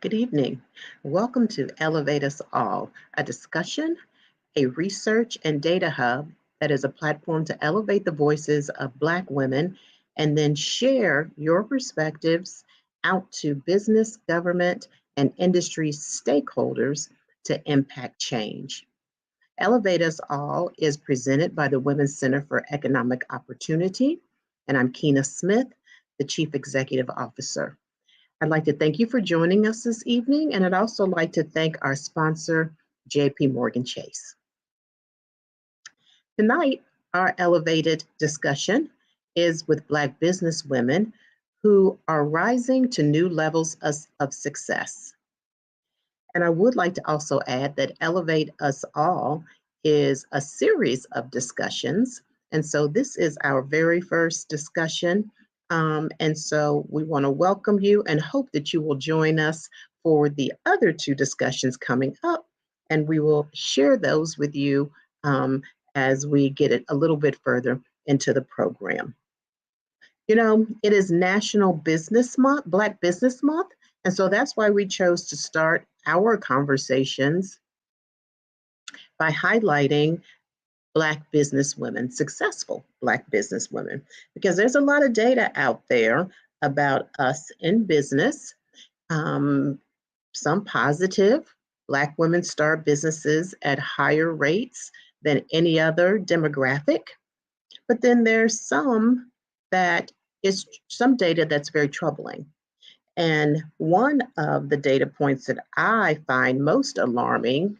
Good evening. Welcome to Elevate Us All, a discussion, a research and data hub that is a platform to elevate the voices of Black women and then share your perspectives out to business, government, and industry stakeholders to impact change. Elevate Us All is presented by the Women's Center for Economic Opportunity, and I'm Keena Smith, the Chief Executive Officer. I'd like to thank you for joining us this evening, and I'd also like to thank our sponsor, JP Morgan Chase. Tonight, our elevated discussion is with Black business women who are rising to new levels of success. And I would like to also add that Elevate Us All is a series of discussions. And so this is our very first discussion. And so we want to welcome you and hope that you will join us for the other two discussions coming up. And we will share those with you as we get it a little bit further into the program. You know, it is National Business Month, Black Business Month. And so that's why we chose to start our conversations by highlighting Black businesswomen, successful Black businesswomen, because there's a lot of data out there about us in business. Some positive. Black women start businesses at higher rates than any other demographic. But then there's some that is some data that's very troubling. And one of the data points that I find most alarming,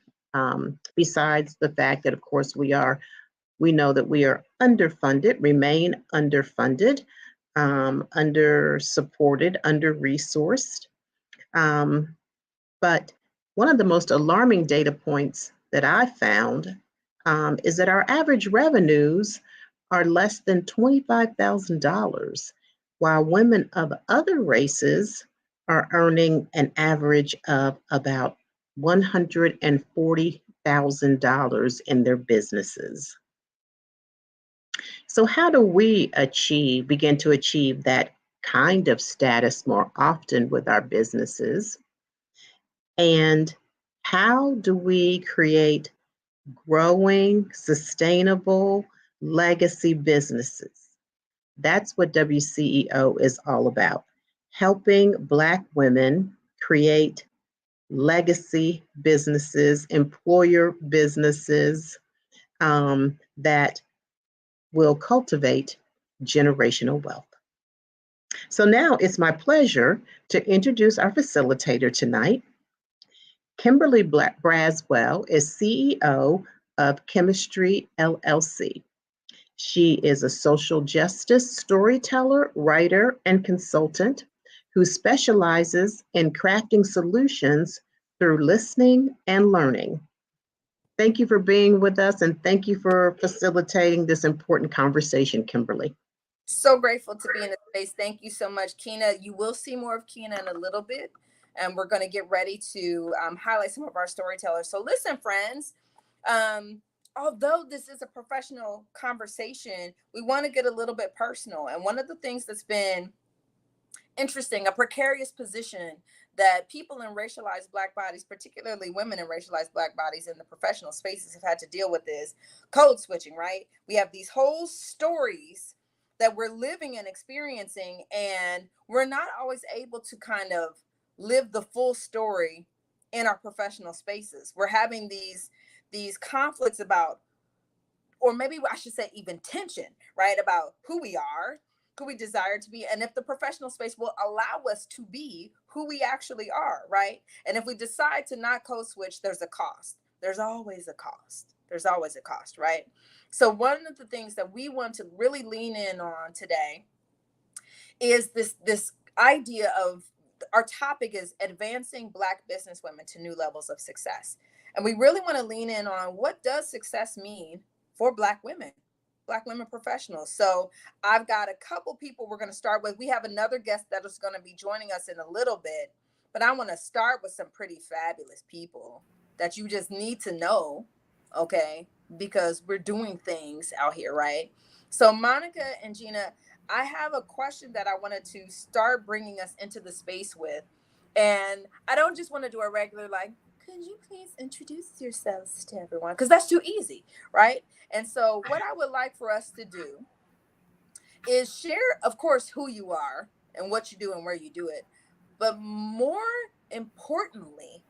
besides the fact that, of course, we know that we are underfunded, remain underfunded, under supported, under resourced. But one of the most alarming data points that I found is that our average revenues are less than $25,000, while women of other races are earning an average of about $140,000 in their businesses. So how do we begin to achieve that kind of status more often with our businesses? And how do we create growing, sustainable legacy businesses? That's what WCEO is all about, helping Black women create legacy businesses, employer businesses that will cultivate generational wealth. So now it's my pleasure to introduce our facilitator tonight. Kimberly Braswell is CEO of Chemistry LLC. She is a social justice storyteller, writer, and consultant who specializes in crafting solutions through listening and learning. Thank you for being with us, and thank you for facilitating this important conversation, Kimberly. So grateful to be in the space. Thank you so much, Keena. You will see more of Keena in a little bit, and we're going to get ready to highlight some of our storytellers. So listen, friends, although this is a professional conversation, we want to get a little bit personal. And one of the things that's been interesting, a precarious position that people in racialized Black bodies, particularly women in racialized Black bodies in the professional spaces, have had to deal with is code switching, right? We have these whole stories that we're living and experiencing, and we're not always able to kind of live the full story in our professional spaces. We're having these conflicts about, or maybe I should say even tension, right? About who we are, who we desire to be, and if the professional space will allow us to be who we actually are, right? And if we decide to not code switch, there's a cost. There's always a cost. There's always a cost, right? So one of the things that we want to really lean in on today is this idea of, our topic is advancing Black businesswomen to new levels of success. And we really want to lean in on, what does success mean for Black women professionals. So I've got a couple people we're going to start with. We have another guest that is going to be joining us in a little bit, but I want to start with some pretty fabulous people that you just need to know, okay? Because we're doing things out here, right? So Monica and Gina, I have a question that I wanted to start bringing us into the space with, And I don't just want to do a regular, like, could you please introduce yourselves to everyone? Because that's too easy, right? And so, what I would like for us to do is share, of course, who you are and what you do and where you do it. But more importantly,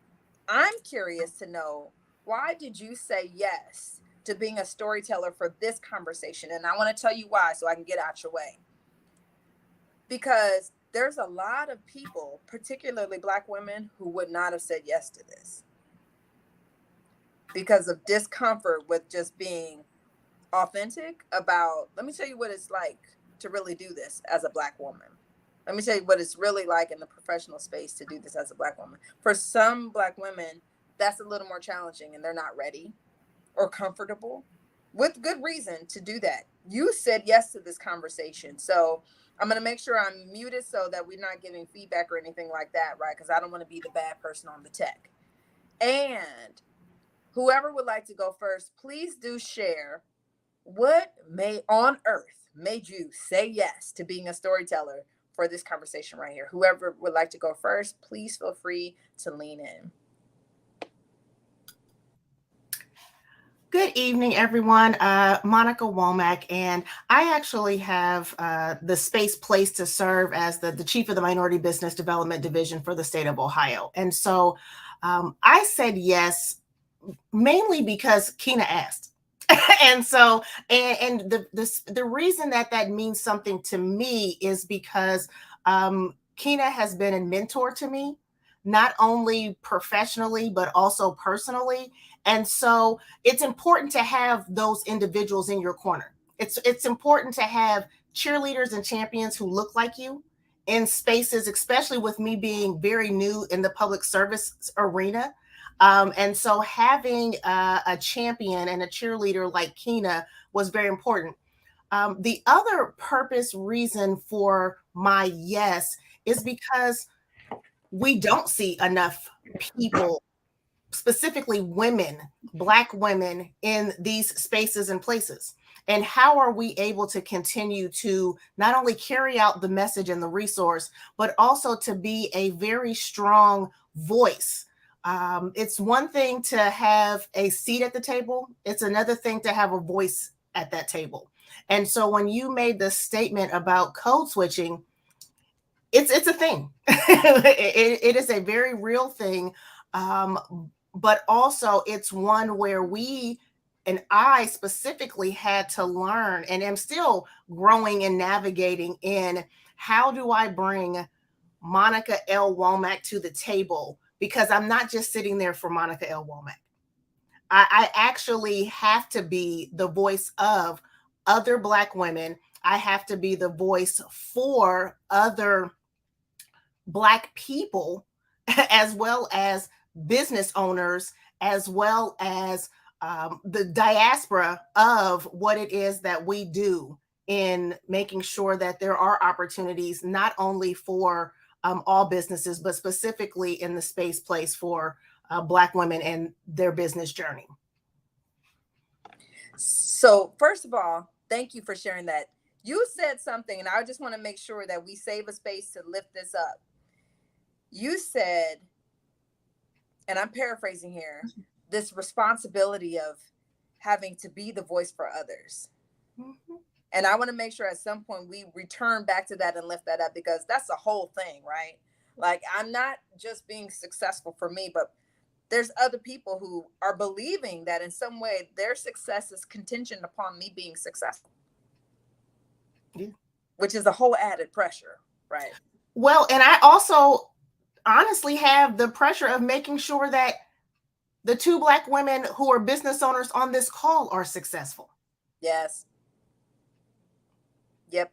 I'm curious to know, why did you say yes to being a storyteller for this conversation? And I want to tell you why so I can get out your way. Because there's a lot of people, particularly Black women, who would not have said yes to this because of discomfort with just being authentic about, let me tell you what it's like to really do this as a Black woman. Let me tell you what it's really like in the professional space to do this as a Black woman. For some Black women, that's a little more challenging and they're not ready or comfortable, with good reason to do that. You said yes to this conversation. So I'm going to make sure I'm muted so that we're not giving feedback or anything like that, right? Because I don't want to be the bad person on the tech. And whoever would like to go first, please do share what on earth made you say yes to being a storyteller for this conversation right here. Whoever would like to go first, please feel free to lean in. Good evening, everyone. Monica Womack, and I actually have the space placed to serve as the chief of the Minority Business Development Division for the state of Ohio. And so I said yes, mainly because Kina asked. And so, and the reason that means something to me is because Kina has been a mentor to me, not only professionally, but also personally. And so it's important to have those individuals in your corner. It's important to have cheerleaders and champions who look like you in spaces, especially with me being very new in the public service arena. And so having a champion and a cheerleader like Kina was very important. The other purpose reason for my yes is because we don't see enough people, specifically women, Black women, in these spaces and places. And how are we able to continue to not only carry out the message and the resource, but also to be a very strong voice? It's one thing to have a seat at the table. It's another thing to have a voice at that table. And so when you made the statement about code switching, it's a thing. It is a very real thing. But also it's one where we, and I specifically, had to learn and am still growing and navigating in, how do I bring Monica L. Womack to the table? Because I'm not just sitting there for Monica L. Womack. I actually have to be the voice of other Black women. I have to be the voice for other Black people, as well as business owners, as well as the diaspora of what it is that we do in making sure that there are opportunities not only for all businesses, but specifically in the space place for Black women and their business journey. So first of all, thank you for sharing that. You said something, and I just want to make sure that we save a space to lift this up. You said, and I'm paraphrasing here, this responsibility of having to be the voice for others. Mm-hmm. And I want to make sure at some point we return back to that and lift that up, because that's the whole thing, right? Like, I'm not just being successful for me, but there's other people who are believing that in some way their success is contingent upon me being successful. Yeah. Which is a whole added pressure, right? Well, and I also honestly have the pressure of making sure that the two Black women who are business owners on this call are successful. Yes. Yep.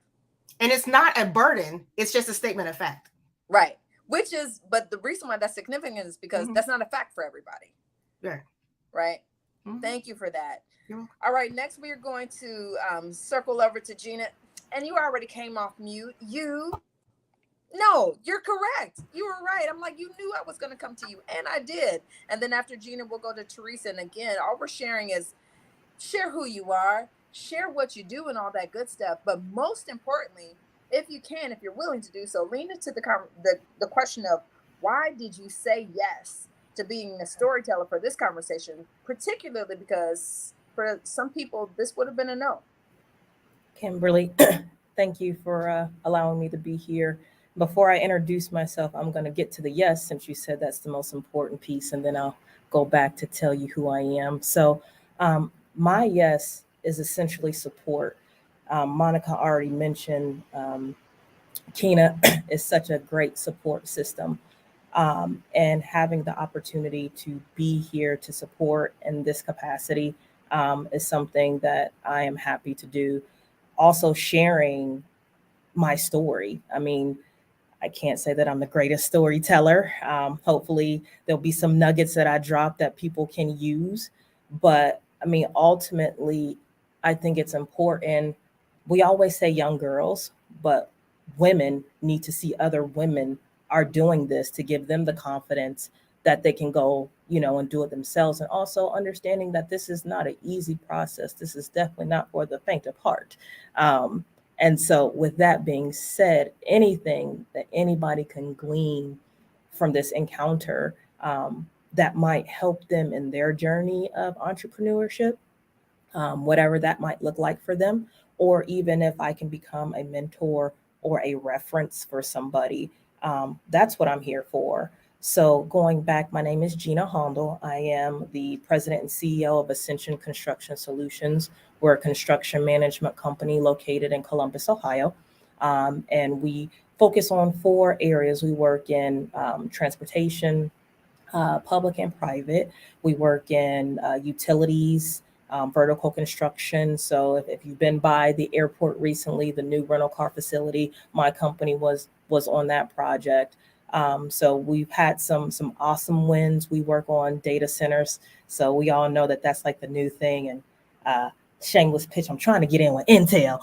And it's not a burden. It's just a statement of fact. Right. Which is, but the reason why that's significant is because that's not a fact for everybody. Yeah. Right. Mm-hmm. Thank you for that. Yeah. All right. Next, we are going to circle over to Gina. And you already came off mute. No, you're correct. You were right. I'm like, you knew I was going to come to you. And I did. And then after Gina, we'll go to Teresa. And again, all we're sharing is share who you are, share what you do and all that good stuff. But most importantly, if you can, if you're willing to do so, lean into the question of, why did you say yes to being a storyteller for this conversation, particularly because for some people, this would have been a no. Kimberly, thank you for allowing me to be here. Before I introduce myself, I'm going to get to the yes, since you said that's the most important piece, and then I'll go back to tell you who I am. So, my yes is essentially support. Monica already mentioned Kina is such a great support system. And having the opportunity to be here to support in this capacity is something that I am happy to do. Also, sharing my story. I mean, I can't say that I'm the greatest storyteller. Hopefully, there'll be some nuggets that I drop that people can use. But I mean, ultimately, I think it's important. We always say young girls, but women need to see other women are doing this to give them the confidence that they can go, and do it themselves. And also understanding that this is not an easy process. This is definitely not for the faint of heart. And so, with that being said, anything that anybody can glean from this encounter that might help them in their journey of entrepreneurship, whatever that might look like for them, or even if I can become a mentor or a reference for somebody, that's what I'm here for. So, going back, my name is Gina Hondel. I am the president and CEO of Ascension Construction Solutions. We're a construction management company located in Columbus, Ohio. And we focus on 4 areas. We work in transportation, public and private. We work in utilities, vertical construction. So if you've been by the airport recently, the new rental car facility, my company was on that project. So we've had some awesome wins. We work on data centers. So we all know that that's like the new thing. And shameless pitch, I'm trying to get in with Intel.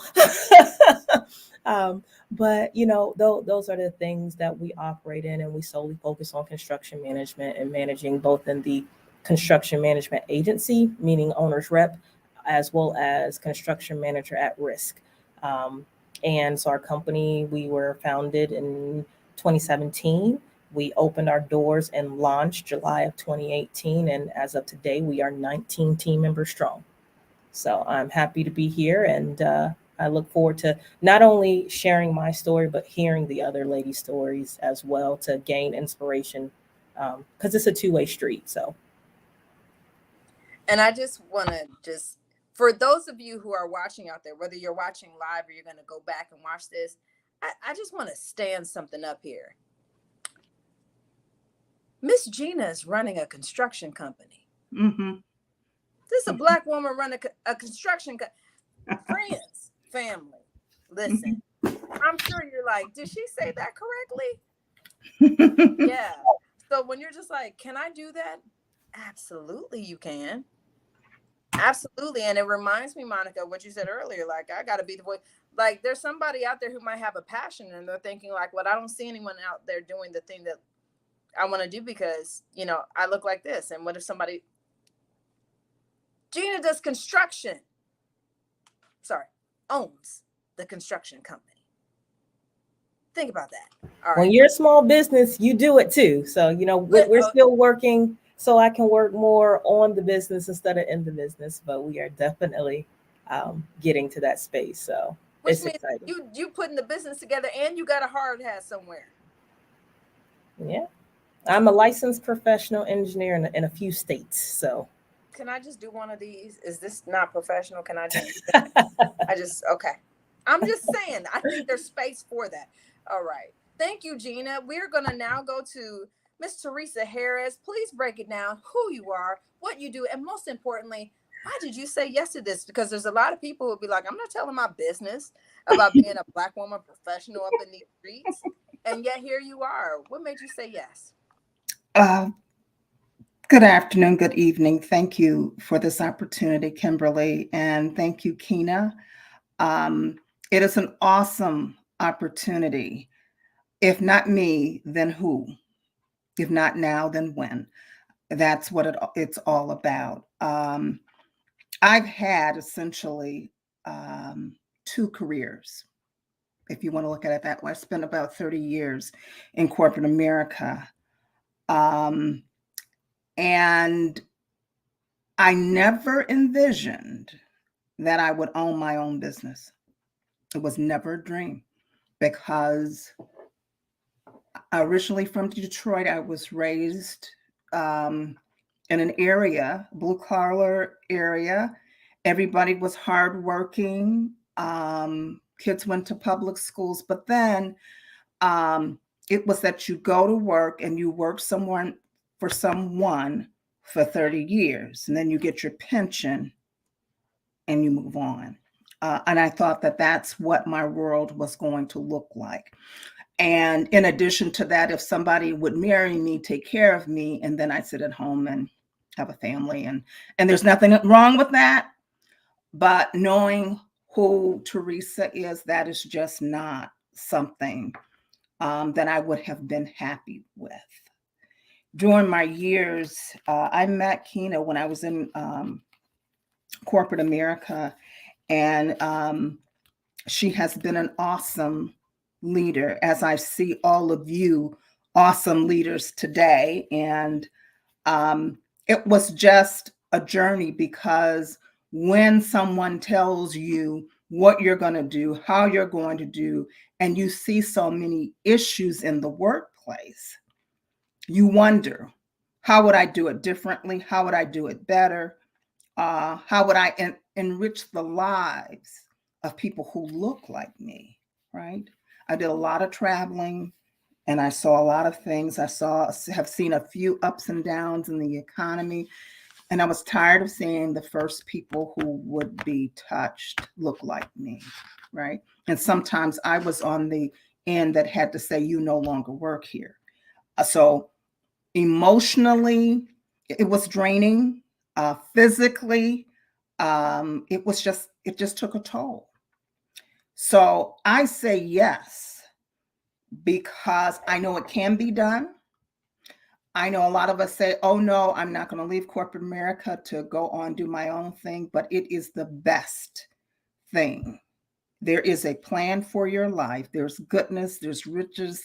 But those are the things that we operate in, and we solely focus on construction management and managing both in the construction management agency, meaning owner's rep, as well as construction manager at risk. And so our company, we were founded in 2017. We opened our doors and launched July of 2018. And as of today, we are 19 team members strong. So I'm happy to be here, and I look forward to not only sharing my story, but hearing the other ladies' stories as well to gain inspiration, because it's a two-way street. So. And I just want to for those of you who are watching out there, whether you're watching live or you're going to go back and watch this, I just want to stand something up here. Miss Gina is running a construction company. Mm-hmm. This is a Black woman running a construction company. Friends, family, listen. I'm sure you're like, did she say that correctly? Yeah. So when you're just like, can I do that? Absolutely, you can. Absolutely. And it reminds me, Monica, what you said earlier, like, I got to be the voice. Like, there's somebody out there who might have a passion and they're thinking like, well, I don't see anyone out there doing the thing that I want to do because, I look like this. And what if somebody, Gina does construction. Owns the construction company. Think about that. All right. When you're a small business, you do it too. So, we're still working so I can work more on the business instead of in the business, but we are definitely getting to that space. So which means exciting. You putting the business together and you got a hard hat somewhere. Yeah. I'm a licensed professional engineer in a few states. So can I just do one of these? Is this not professional? Can I just okay. I'm just saying, I think there's space for that. All right. Thank you, Gina. We're going to now go to Miss Teresa Harris. Please break it down, who you are, what you do, and most importantly, why did you say yes to this? Because there's a lot of people who will be like, I'm not telling my business about being a Black woman professional up in these streets. And yet here you are. What made you say yes? Good afternoon, good evening. Thank you for this opportunity, Kimberly, and thank you, Kina. It is an awesome opportunity. If not me, then who? If not now, then when? That's what it's all about. I've had essentially 2 careers, if you want to look at it that way. I spent about 30 years in corporate America. And I never envisioned that I would own my own business. It was never a dream, because originally from Detroit, I was raised in an area, blue collar area. Everybody was hardworking. Kids went to public schools, but then it was that you go to work and you work someone for 30 years, and then you get your pension and you move on. And I thought that that's what my world was going to look like. And in addition to that, if somebody would marry me, take care of me, and then I'd sit at home and have a family. And there's nothing wrong with that. But knowing who Teresa is, that is just not something that I would have been happy with. During my years, I met Kina when I was in corporate America, and she has been an awesome leader, as I see all of you awesome leaders today. And it was just a journey, because when someone tells you what you're going to do, how you're going to do, and you see so many issues in the workplace, you wonder, how would I do it differently? How would I do it better? How would I enrich the lives of people who look like me, right? I did a lot of traveling, and I saw a lot of things. Have seen a few ups and downs in the economy, and I was tired of seeing the first people who would be touched look like me, right? And sometimes I was on the end that had to say, you no longer work here. So emotionally, it was draining. Physically, it just took a toll. So I say yes, because I know it can be done. I know a lot of us say, oh no, I'm not going to leave corporate America to go on do my own thing, but it is the best thing. There is a plan for your life. There's goodness, there's riches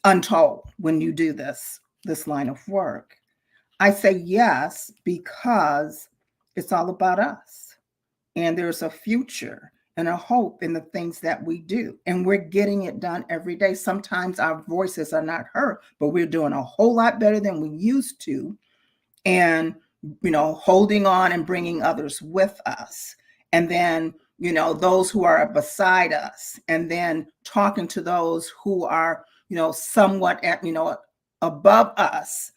untold when you do this line of work. I say yes because it's all about us. And there's a future and a hope in the things that we do. And we're getting it done every day. Sometimes our voices are not heard, but we're doing a whole lot better than we used to. And, holding on and bringing others with us. And then, those who are beside us. And then talking to those who are, somewhat at, above us.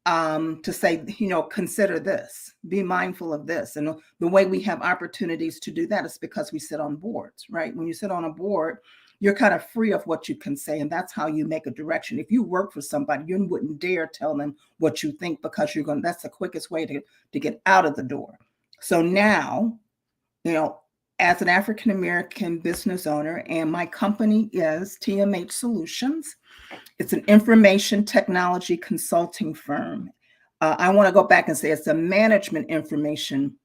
To say, consider this, be mindful of this. And the way we have opportunities to do that is because we sit on boards, right? When you sit on a board, you're kind of free of what you can say. And that's how you make a direction. If you work for somebody, you wouldn't dare tell them what you think, because that's the quickest way to get out of the door. So now, as an African-American business owner, and my company is TMH Solutions. It's an information technology consulting firm. I want to go back and say it's a management information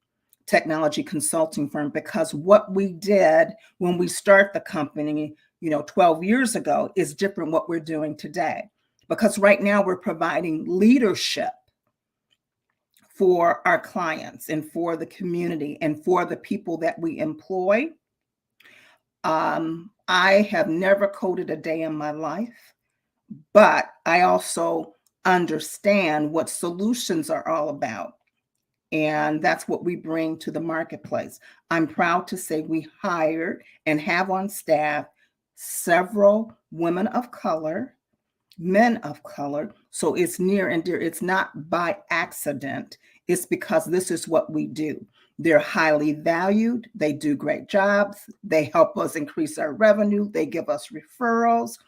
technology consulting firm, because what we did when we start the company, 12 years ago is different what we're doing today. Because right now we're providing leadership for our clients and for the community and for the people that we employ. I have never coded a day in my life, but I also understand what solutions are all about. And that's what we bring to the marketplace. I'm proud to say we hired and have on staff several women of color, men of color. So it's near and dear. It's not by accident. It's because this is what we do. They're highly valued. They do great jobs. They help us increase our revenue. They give us referrals.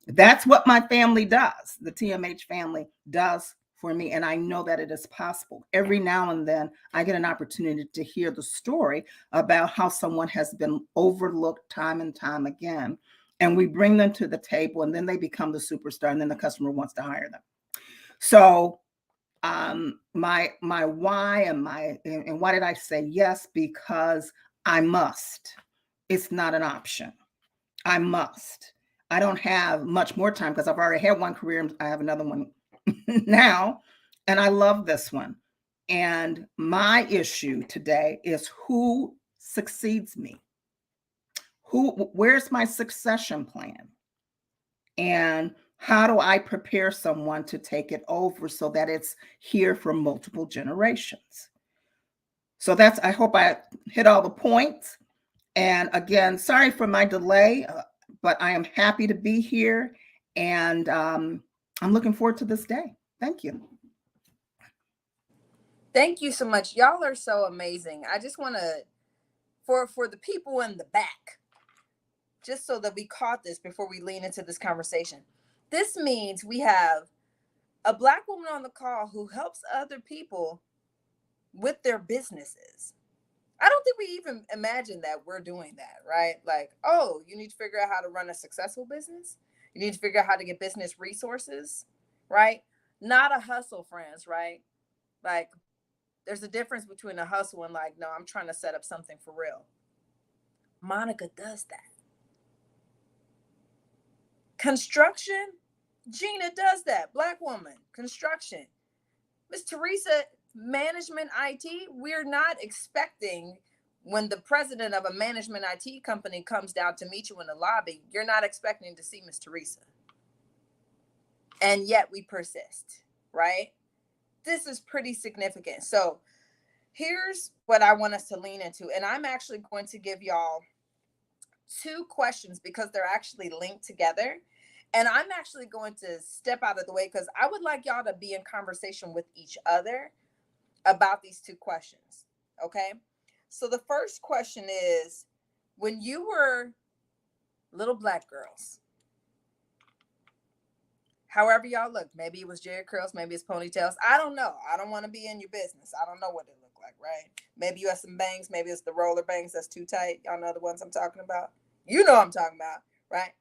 That's what my family does. The TMH family does for me. And I know that it is possible. Every now and then I get an opportunity to hear the story about how someone has been overlooked time and time again. And we bring them to the table, and then they become the superstar, and then the customer wants to hire them. So my why and why did I say yes? Because I must. It's not an option. I must. I don't have much more time because I've already had one career. I have another one now, and I love this one. And my issue today is who succeeds me? Where's my succession plan? And how do I prepare someone to take it over so that it's here for multiple generations? So I hope I hit all the points. And again, sorry for my delay, but I am happy to be here. And I'm looking forward to this day. Thank you. Thank you so much. Y'all are so amazing. I just want to, for the people in the back, just so that we caught this before we lean into this conversation. This means we have a Black woman on the call who helps other people with their businesses. I don't think we even imagine that we're doing that, right? Like, oh, you need to figure out how to run a successful business. You need to figure out how to get business resources, right? Not a hustle, friends, right? Like, there's a difference between a hustle and like, no, I'm trying to set up something for real. Monica does that. Construction, Gina does that. Black woman, construction. Miss Teresa, management IT, we're not expecting when the president of a management IT company comes down to meet you in the lobby, you're not expecting to see Miss Teresa. And yet we persist, right? This is pretty significant. So here's what I want us to lean into. And I'm actually going to give y'all 2 questions because they're actually linked together. And I'm actually going to step out of the way because I would like y'all to be in conversation with each other about these 2 questions. Okay. So the first question is, when you were little Black girls, however y'all look, maybe it was Jerry curls, maybe it's ponytails. I don't know. I don't want to be in your business. I don't know what they look like, right? Maybe you have some bangs. Maybe it's the roller bangs that's too tight. Y'all know the ones I'm talking about. You know what I'm talking about, right?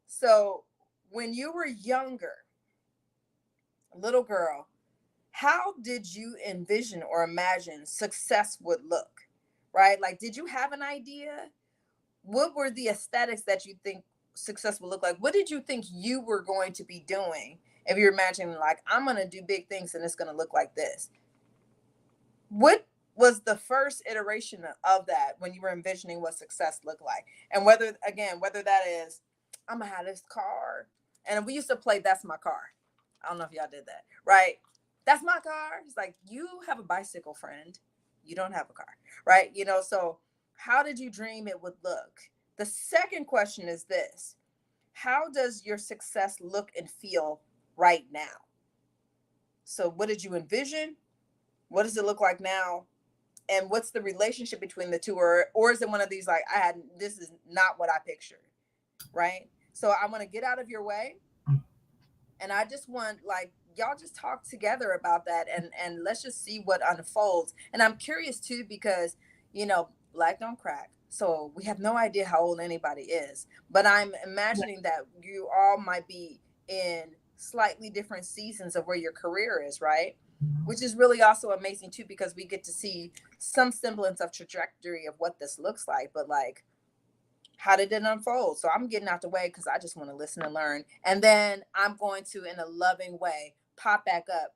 So when you were younger, little girl, how did you envision or imagine success would look, right? Like, did you have an idea? What were the aesthetics that you think success would look like? What did you think you were going to be doing if you're imagining like, I'm going to do big things and it's going to look like this? What was the first iteration of that when you were envisioning what success looked like? And whether that is, I'm gonna have this car. And we used to play That's My Car. I don't know if y'all did that, right? That's my car. It's like, you have a bicycle, friend. You don't have a car, right? You know, so how did you dream it would look? The second question is this: how does your success look and feel right now? So what did you envision? What does it look like now? And what's the relationship between the two? Or is it one of these like, this is not what I pictured, right? So I want to get out of your way. And I just want, like, y'all just talk together about that and let's just see what unfolds. And I'm curious too, because, you know, Black don't crack. So we have no idea how old anybody is. But I'm imagining that you all might be in slightly different seasons of where your career is, right? Which is really also amazing too, because we get to see some semblance of trajectory of what this looks like. But like, how did it unfold? So I'm getting out the way because I just want to listen and learn. And then I'm going to, in a loving way, pop back up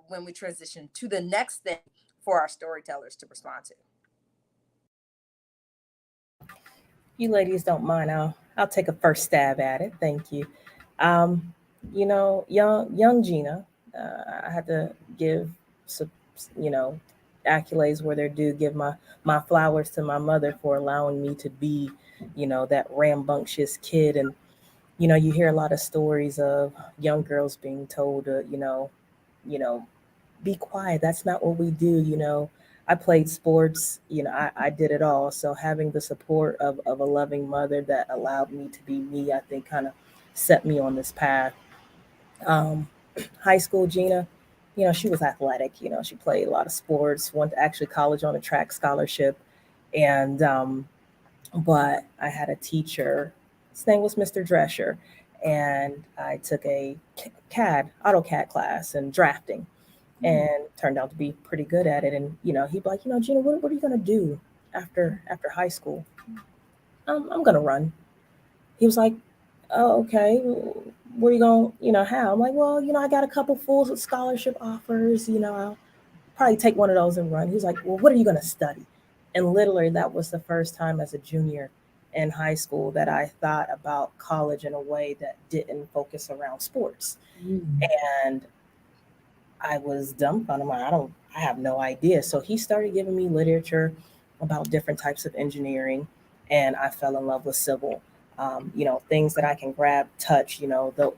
when we transition to the next thing for our storytellers to respond to. You ladies don't mind, I'll take a first stab at it. Thank you. You know, young Gina, I had to give some, you know, accolades where they're due. Give my flowers to my mother for allowing me to be, you know, that rambunctious kid. And you know, you hear a lot of stories of young girls being told to, you know, be quiet. That's not what we do. You know, I played sports, you know, I did it all. So having the support of a loving mother that allowed me to be me, I think kind of set me on this path. Um, High school, Gina, you know, she was athletic. You know, she played a lot of sports, went to actually college on a track scholarship. And, but I had a teacher, his name was Mr. Drescher, and I took a AutoCAD class and drafting and turned out to be pretty good at it. And, you know, he'd be like, you know, Gina, what are you going to do after high school? I'm going to run. He was like, oh, okay. where you going, how? I'm like, well, I got a couple full scholarship offers, I'll probably take one of those and run. He's like, well, what are you going to study? And literally, that was the first time as a junior in high school that I thought about college in a way that didn't focus around sports. And I was dumbfounded. I'm like, I have no idea. So he started giving me literature about different types of engineering, and I fell in love with civil. Things that I can grab, touch,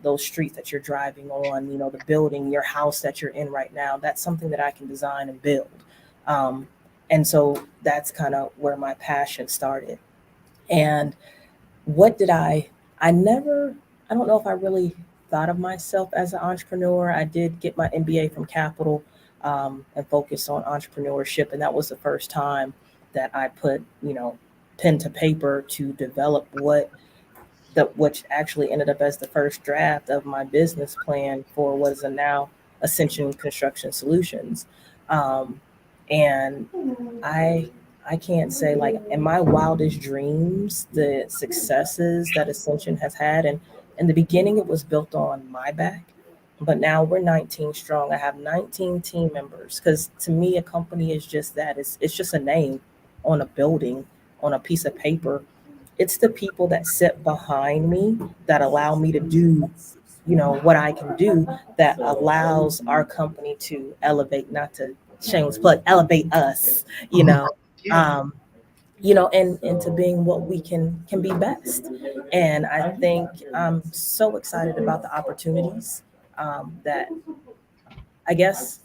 those streets that you're driving on, the building, your house that you're in right now, that's something that I can design and build. And so that's kind of where my passion started. And what did I don't know if I really thought of myself as an entrepreneur. I did get my MBA from Capital and focus on entrepreneurship. And that was the first time that I put, pen to paper to develop which actually ended up as the first draft of my business plan for what is now Ascension Construction Solutions. And I can't say, like, in my wildest dreams, the successes that Ascension has had, and in the beginning it was built on my back, but now we're 19 strong. I have 19 team members, because to me a company is just that. It's just a name on a building, on a piece of paper. It's the people that sit behind me that allow me to do what I can do, that allows our company to elevate, not to shameless plug, elevate us, um, and to being what we can be best. And I think I'm so excited about the opportunities that, I guess,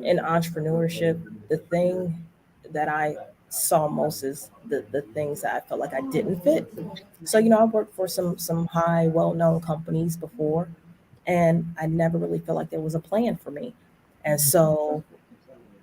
in entrepreneurship, the thing that I saw most is the things that I felt like I didn't fit. So, I've worked for some high, well-known companies before, and I never really felt like there was a plan for me. And so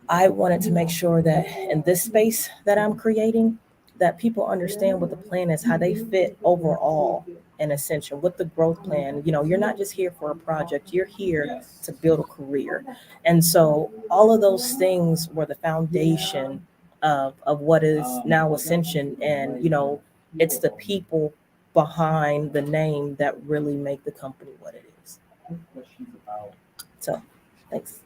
I wanted to make sure that in this space that I'm creating, that people understand what the plan is, how they fit overall in Ascension, what the growth plan. You're not just here for a project, you're here to build a career. And so all of those things were the foundation of what is now Ascension. And, it's the people behind the name that really make the company what it is. So, thanks.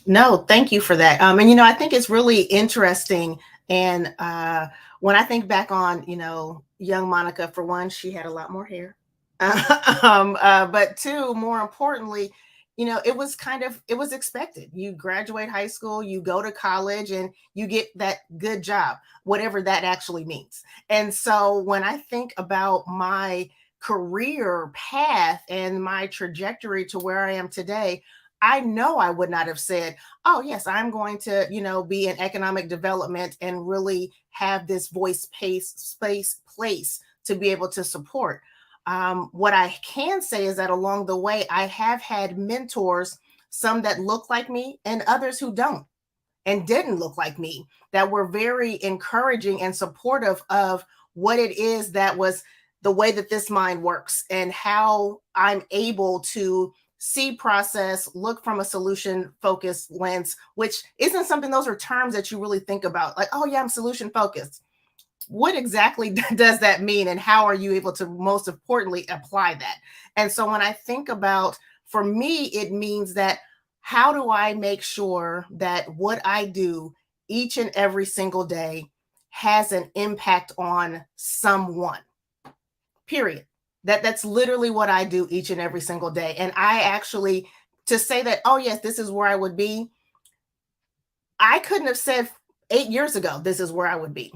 No, thank you for that. And I think it's really interesting. And when I think back on, young Monica, for one, she had a lot more hair. But two, more importantly, it was expected. You graduate high school, you go to college, and you get that good job, whatever that actually means. And so when I think about my career path and my trajectory to where I am today, I know I would not have said, oh, yes, I'm going to, be in economic development and really have this voice, space, place to be able to support. What I can say is that along the way, I have had mentors, some that look like me and others who don't and didn't look like me, that were very encouraging and supportive of what it is that was the way that this mind works and how I'm able to see process, look from a solution focused lens, which isn't something, those are terms that you really think about, like, oh yeah, I'm solution focused. What exactly does that mean? And how are you able to most importantly apply that? And so when I think about, for me, it means that how do I make sure that what I do each and every single day has an impact on someone, period. That's literally what I do each and every single day. And I actually, to say that, oh yes, this is where I would be, I couldn't have said 8 years ago, this is where I would be.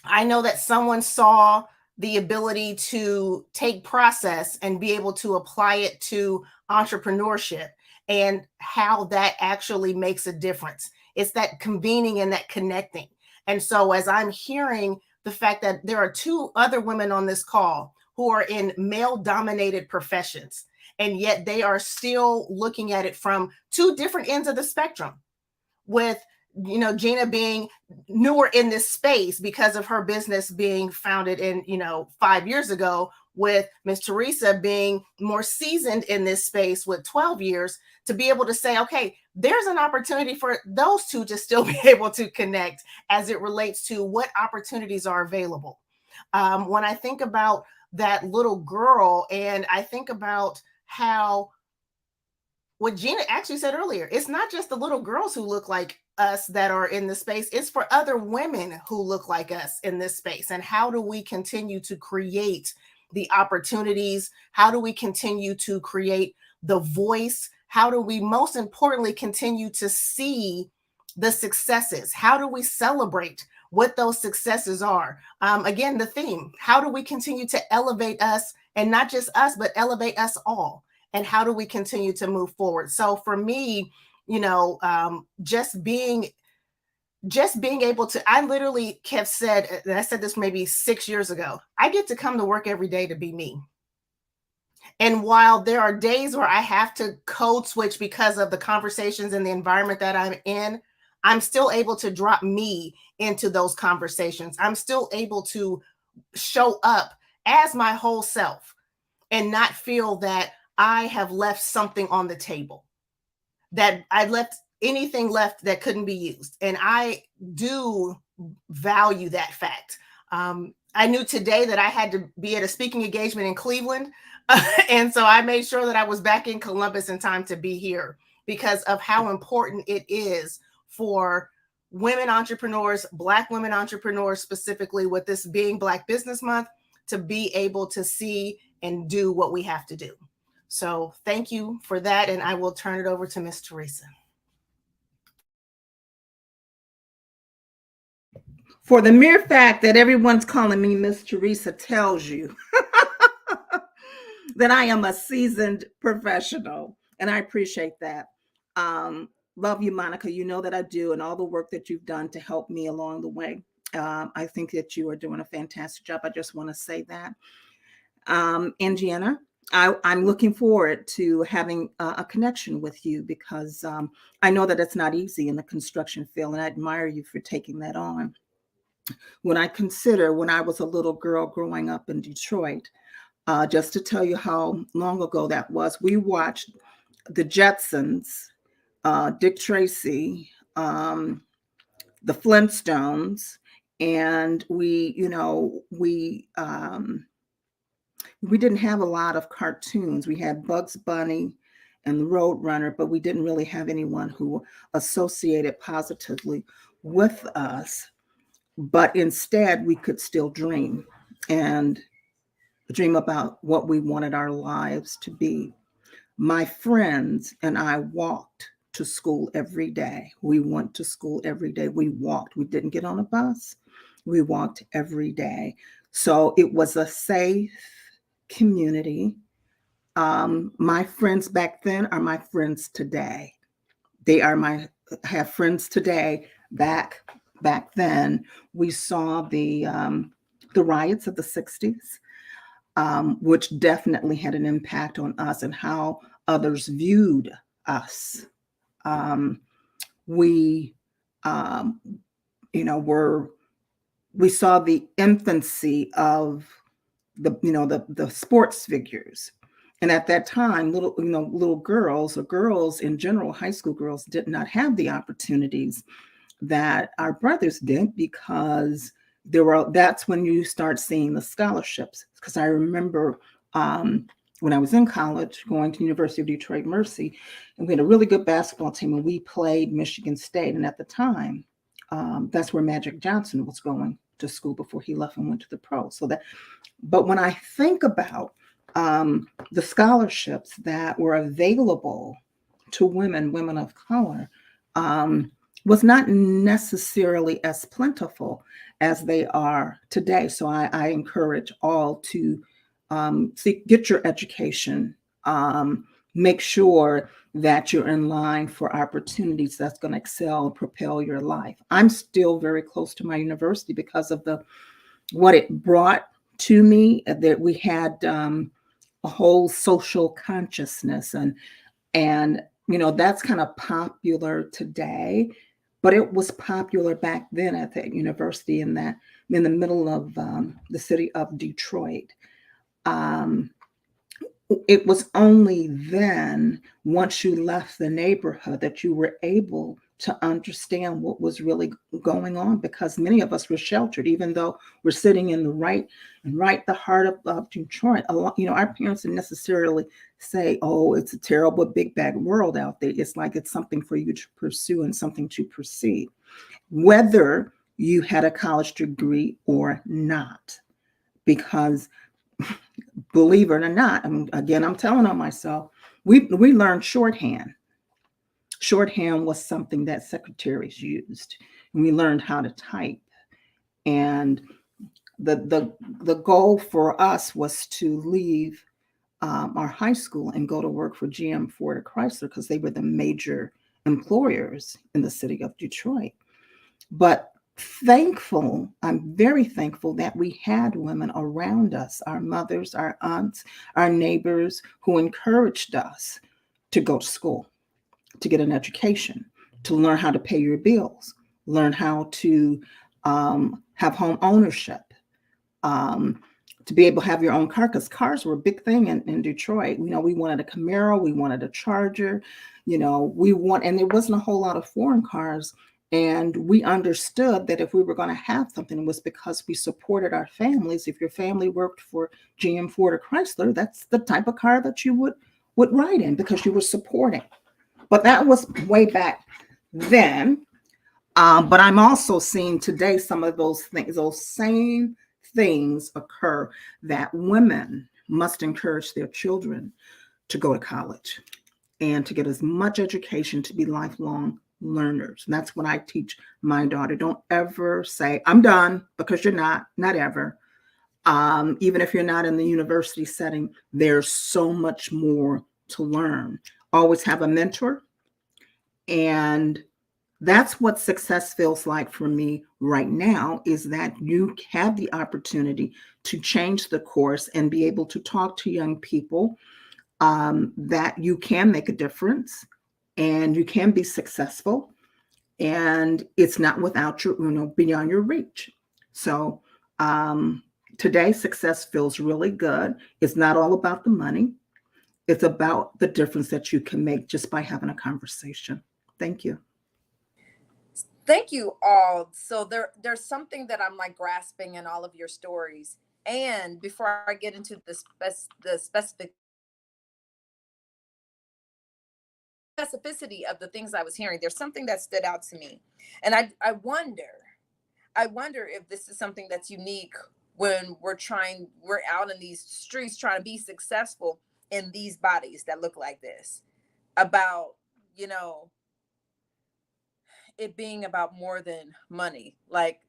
I know that someone saw the ability to take process and be able to apply it to entrepreneurship and how that actually makes a difference. It's that convening and that connecting. And so as I'm hearing the fact that there are 2 other women on this call who are in male-dominated professions, and yet they are still looking at it from 2 different ends of the spectrum, with Gina being newer in this space because of her business being founded in 5 years ago, with Miss Teresa being more seasoned in this space with 12 years, to be able to say, okay, there's an opportunity for those 2 to still be able to connect as it relates to what opportunities are available. When I think about that little girl, and I think about how what Gina actually said earlier, it's not just the little girls who look like us that are in this space, it's for other women who look like us in this space. And how do we continue to create the opportunities? How do we continue to create the voice? How do we, most importantly, continue to see the successes? How do we celebrate what those successes are? Again, the theme, how do we continue to elevate us, and not just us, but elevate us all? And how do we continue to move forward? So for me, you know, just being able to, I literally have said, and I said this maybe 6 years ago, I get to come to work every day to be me. And while there are days where I have to code switch because of the conversations and the environment that I'm in, I'm still able to drop me into those conversations. I'm still able to show up as my whole self and not feel that I have left something on the table, that I left anything left that couldn't be used. And I do value that fact. I knew today that I had to be at a speaking engagement in Cleveland. And so I made sure that I was back in Columbus in time to be here because of how important it is for women entrepreneurs, Black women entrepreneurs, specifically with this being Black Business Month, to be able to see and do what we have to do. So thank you for that. And I will turn it over to Miss Teresa. For the mere fact that everyone's calling me Miss Teresa tells you that I am a seasoned professional, and I appreciate that. Love you, Monica. You know that I do, and all the work that you've done to help me along the way. I think that you are doing a fantastic job. I just want to say that. And Gianna, I'm looking forward to having a connection with you because I know that it's not easy in the construction field, and I admire you for taking that on. When I consider when I was a little girl growing up in Detroit, just to tell you how long ago that was, we watched the Jetsons, Dick Tracy, the Flintstones, and we didn't have a lot of cartoons. We had Bugs Bunny and the Roadrunner, but we didn't really have anyone who associated positively with us. But instead, we could still dream and dream about what we wanted our lives to be. My friends and I walked to school every day. We went to school every day. We walked. We didn't get on a bus. We walked every day. So it was a safe community. My friends back then are my friends today. I have friends today. Back then, we saw the riots of the 60s, which definitely had an impact on us and how others viewed us. We saw the infancy of the sports figures. And at that time, little girls, or girls in general, high school girls, did not have the opportunities that our brothers did, because that's when you start seeing the scholarships. Because I remember when I was in college going to the University of Detroit Mercy, and we had a really good basketball team, and we played Michigan State. And at the time, that's where Magic Johnson was going to school before he left and went to the pros. But when I think about the scholarships that were available to women of color, was not necessarily as plentiful as they are today. So I encourage all to get your education, make sure that you're in line for opportunities that's going to excel and propel your life. I'm still very close to my university because of what it brought to me, that we had a whole social consciousness, and that's kind of popular today, but it was popular back then at that university in the middle of the city of Detroit. It was only then, once you left the neighborhood, that you were able to understand what was really going on, because many of us were sheltered, even though we're sitting in the heart of Detroit. A lot, our parents didn't necessarily say, "Oh, it's a terrible big bad world out there." It's like it's something for you to pursue and something to perceive, whether you had a college degree or not. Because believe it or not, again, I'm telling on myself, we learned shorthand. Shorthand was something that secretaries used, and we learned how to type. And the goal for us was to leave our high school and go to work for GM, Ford, or Chrysler, because they were the major employers in the city of Detroit. But I'm very thankful that we had women around us, our mothers, our aunts, our neighbors, who encouraged us to go to school, to get an education, to learn how to pay your bills, learn how to have home ownership, to be able to have your own car, because cars were a big thing in Detroit. We wanted a Camaro, we wanted a Charger, and there wasn't a whole lot of foreign cars. And we understood that if we were going to have something, it was because we supported our families. If your family worked for GM, Ford, or Chrysler, that's the type of car that you would ride in, because you were supporting. But that was way back then. But I'm also seeing today some of those things, those same things occur, that women must encourage their children to go to college and to get as much education, to be lifelong learners. And that's what I teach my daughter. Don't ever say, "I'm done," because you're not ever. Even if you're not in the university setting, there's so much more to learn. Always have a mentor. And that's what success feels like for me right now, is that you have the opportunity to change the course and be able to talk to young people, that you can make a difference and you can be successful, and it's not without your, beyond your reach. So today, success feels really good. It's not all about the money. It's about the difference that you can make just by having a conversation. Thank you. Thank you all. So there's something that I'm like grasping in all of your stories. And before I get into the specific specificity of the things I was hearing, there's something that stood out to me. And I wonder if this is something that's unique when we're out in these streets trying to be successful in these bodies that look like this, about, it being about more than money. Like,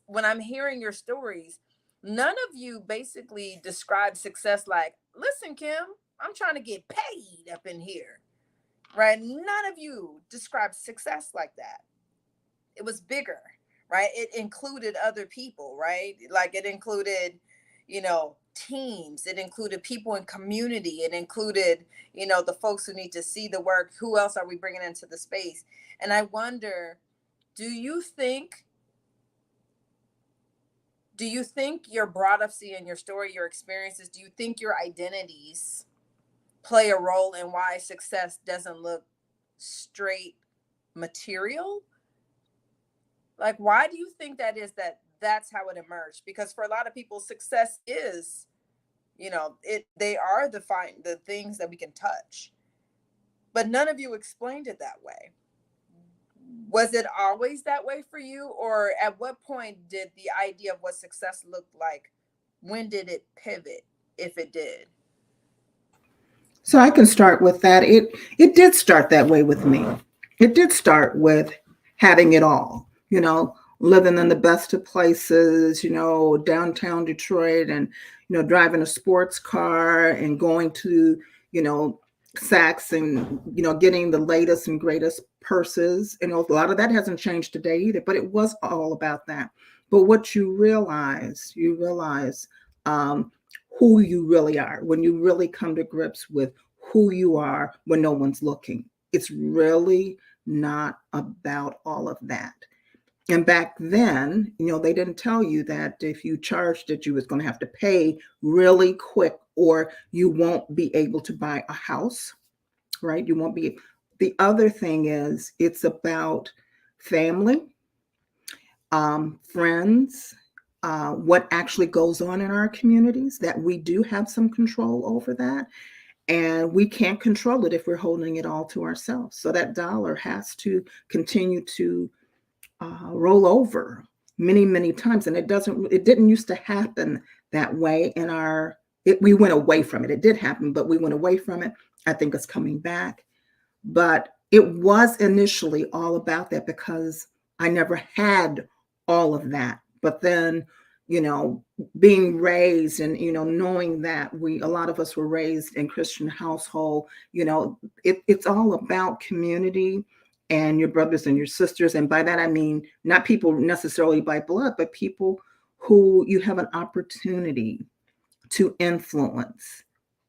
when I'm hearing your stories, none of you basically describe success like, "Listen, Kim, I'm trying to get paid up in here." Right? None of you describe success like that. It was bigger, right? It included other people, right? Like, it included, teams. It included people in community. It included, the folks who need to see the work. Who else are we bringing into the space? And I wonder, do you think your broad up seeing your story, your experiences, do you think your identities play a role in why success doesn't look straight material? Like, why do you think that is, that's how it emerged? Because for a lot of people, success is, they are the things that we can touch. But none of you explained it that way. Was it always that way for you? Or at what point did the idea of what success looked like, when did it pivot, if it did? So I can start with that. It did start that way with me. It did start with having it all, living in the best of places, downtown Detroit, and, driving a sports car and going to, Saks and, getting the latest and greatest purses. A lot of that hasn't changed today either, but it was all about that. But what you realize who you really are when you really come to grips with who you are when no one's looking. It's really not about all of that. And back then, they didn't tell you that if you charged it, you was going to have to pay really quick, or you won't be able to buy a house, right? You won't be The other thing is it's about family, friends, what actually goes on in our communities, that we do have some control over that. And we can't control it if we're holding it all to ourselves. So that dollar has to continue to roll over many, many times. And it didn't used to happen that way in we went away from it. It did happen, but we went away from it. I think it's coming back. But it was initially all about that because I never had all of that. But then, being raised and, knowing that a lot of us were raised in Christian household, it's all about community and your brothers and your sisters. And by that, I mean, not people necessarily by blood, but people who you have an opportunity to influence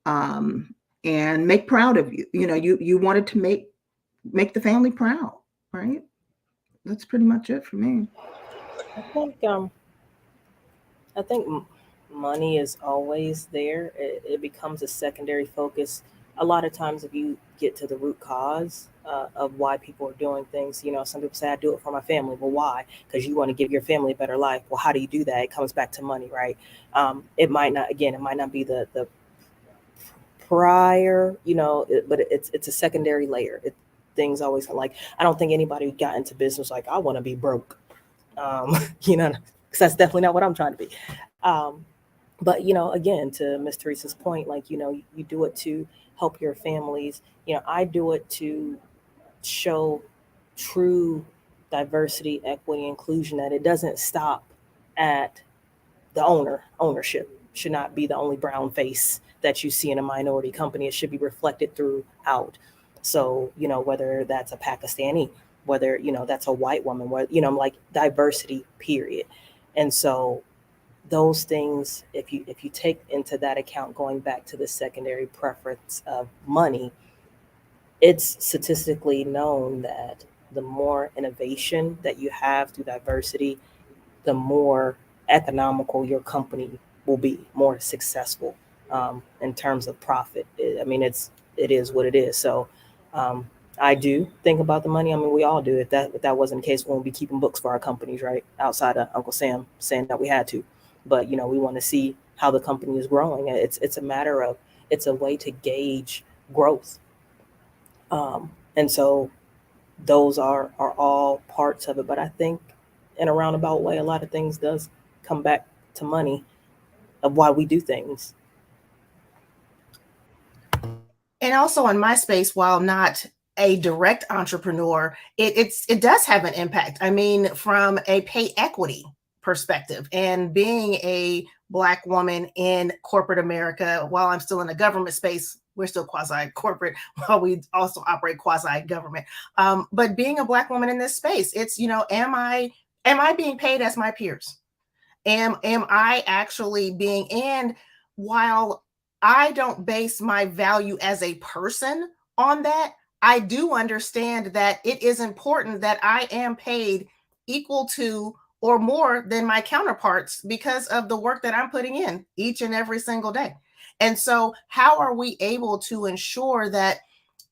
and make proud of you. You wanted to make the family proud, right? That's pretty much it for me. I think money is always there. It becomes a secondary focus. A lot of times, if you get to the root cause of why people are doing things, some people say, I do it for my family. Well, why? Because you want to give your family a better life. Well, how do you do that? It comes back to money, right? It might not be the prior, but it's a secondary layer. Things always I don't think anybody got into business like, I want to be broke, because that's definitely not what I'm trying to be. But, again, to Ms. Teresa's point, you do it to help your families. I do it to show true diversity, equity, inclusion, that it doesn't stop at the ownership. Should not be the only brown face that you see in a minority company. It should be reflected throughout. So, whether that's a Pakistani, whether, that's a white woman, like diversity, period. And so those things, if you take into that account, going back to the secondary preference of money, it's statistically known that the more innovation that you have through diversity, the more economical your company will be, more successful in terms of profit. It is what it is. So I do think about the money. We all do. If that wasn't the case, we won't be keeping books for our companies, right? Outside of Uncle Sam saying that we had to. But, we want to see how the company is growing. It's a matter of, it's a way to gauge growth. And so those are all parts of it. But I think in a roundabout way, a lot of things does come back to money of why we do things. And also in my space, while not a direct entrepreneur, it does have an impact. From a pay equity perspective, and being a Black woman in corporate America, while I'm still in the government space, we're still quasi-corporate while we also operate quasi-government. But being a Black woman in this space, it's, am I being paid as my peers? Am I actually being, and while I don't base my value as a person on that, I do understand that it is important that I am paid equal to or more than my counterparts because of the work that I'm putting in each and every single day. And so how are we able to ensure that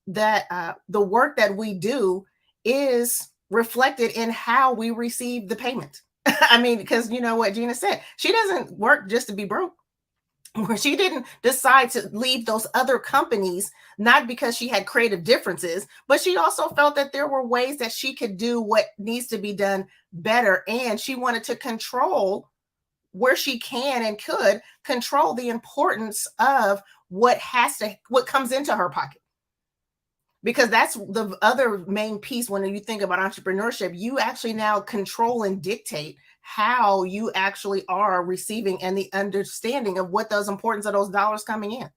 the work that we do is reflected in how we receive the payment? Because what Gina said, she doesn't work just to be broke. She didn't decide to leave those other companies, not because she had creative differences, but she also felt that there were ways that she could do what needs to be done better. And she wanted to control, where she can and could control, the importance of what comes into her pocket. Because that's the other main piece when you think about entrepreneurship. You actually now control and dictate how you actually are receiving and the understanding of what those importance of those dollars coming in.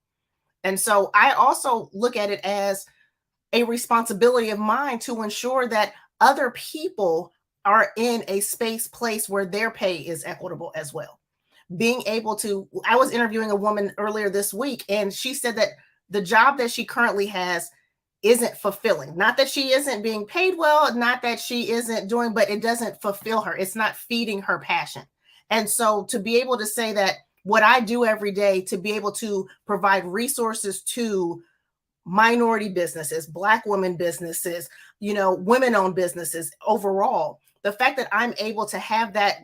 And so I also look at it as a responsibility of mine to ensure that other people are in a place where their pay is equitable as well. Being able to, I was interviewing a woman earlier this week, and she said that the job that she currently has isn't fulfilling. Not that she isn't being paid well, not that she isn't doing, but it doesn't fulfill her. It's not feeding her passion. And so to be able to say that what I do every day, to be able to provide resources to minority businesses, Black women businesses, women-owned businesses overall. The fact that I'm able to have that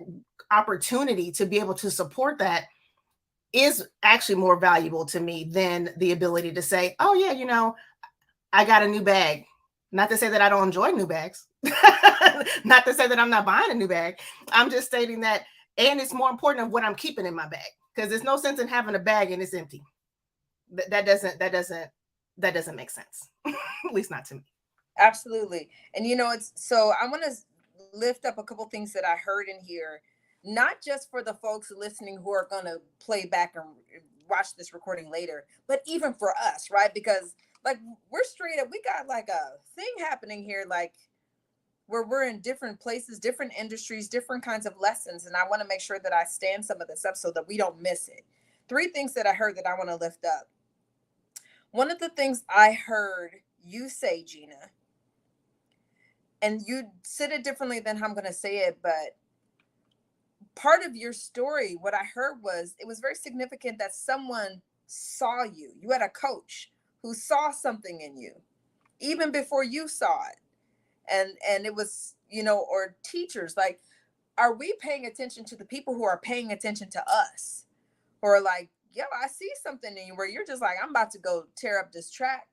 opportunity to be able to support that is actually more valuable to me than the ability to say, oh yeah, I got a new bag. Not to say that I don't enjoy new bags. Not to say that I'm not buying a new bag. I'm just stating that, and it's more important of what I'm keeping in my bag, because there's no sense in having a bag and it's empty. That doesn't make sense. At least not to me. Absolutely. And it's so I want to lift up a couple things that I heard in here, not just for the folks listening who are going to play back and watch this recording later, but even for us, right? Because like we're straight up, we got like a thing happening here, like where we're in different places, different industries, different kinds of lessons. And I want to make sure that I stand some of this up so that we don't miss it. 3 things that I heard that I want to lift up. One of the things I heard you say, Gina, and you said it differently than how I'm going to say it, but part of your story, what I heard was, it was very significant that someone saw you. You had a coach who saw something in you even before you saw it. And it was, or teachers, like, are we paying attention to the people who are paying attention to us? Or like, yo, I see something in you where you're just like, I'm about to go tear up this track,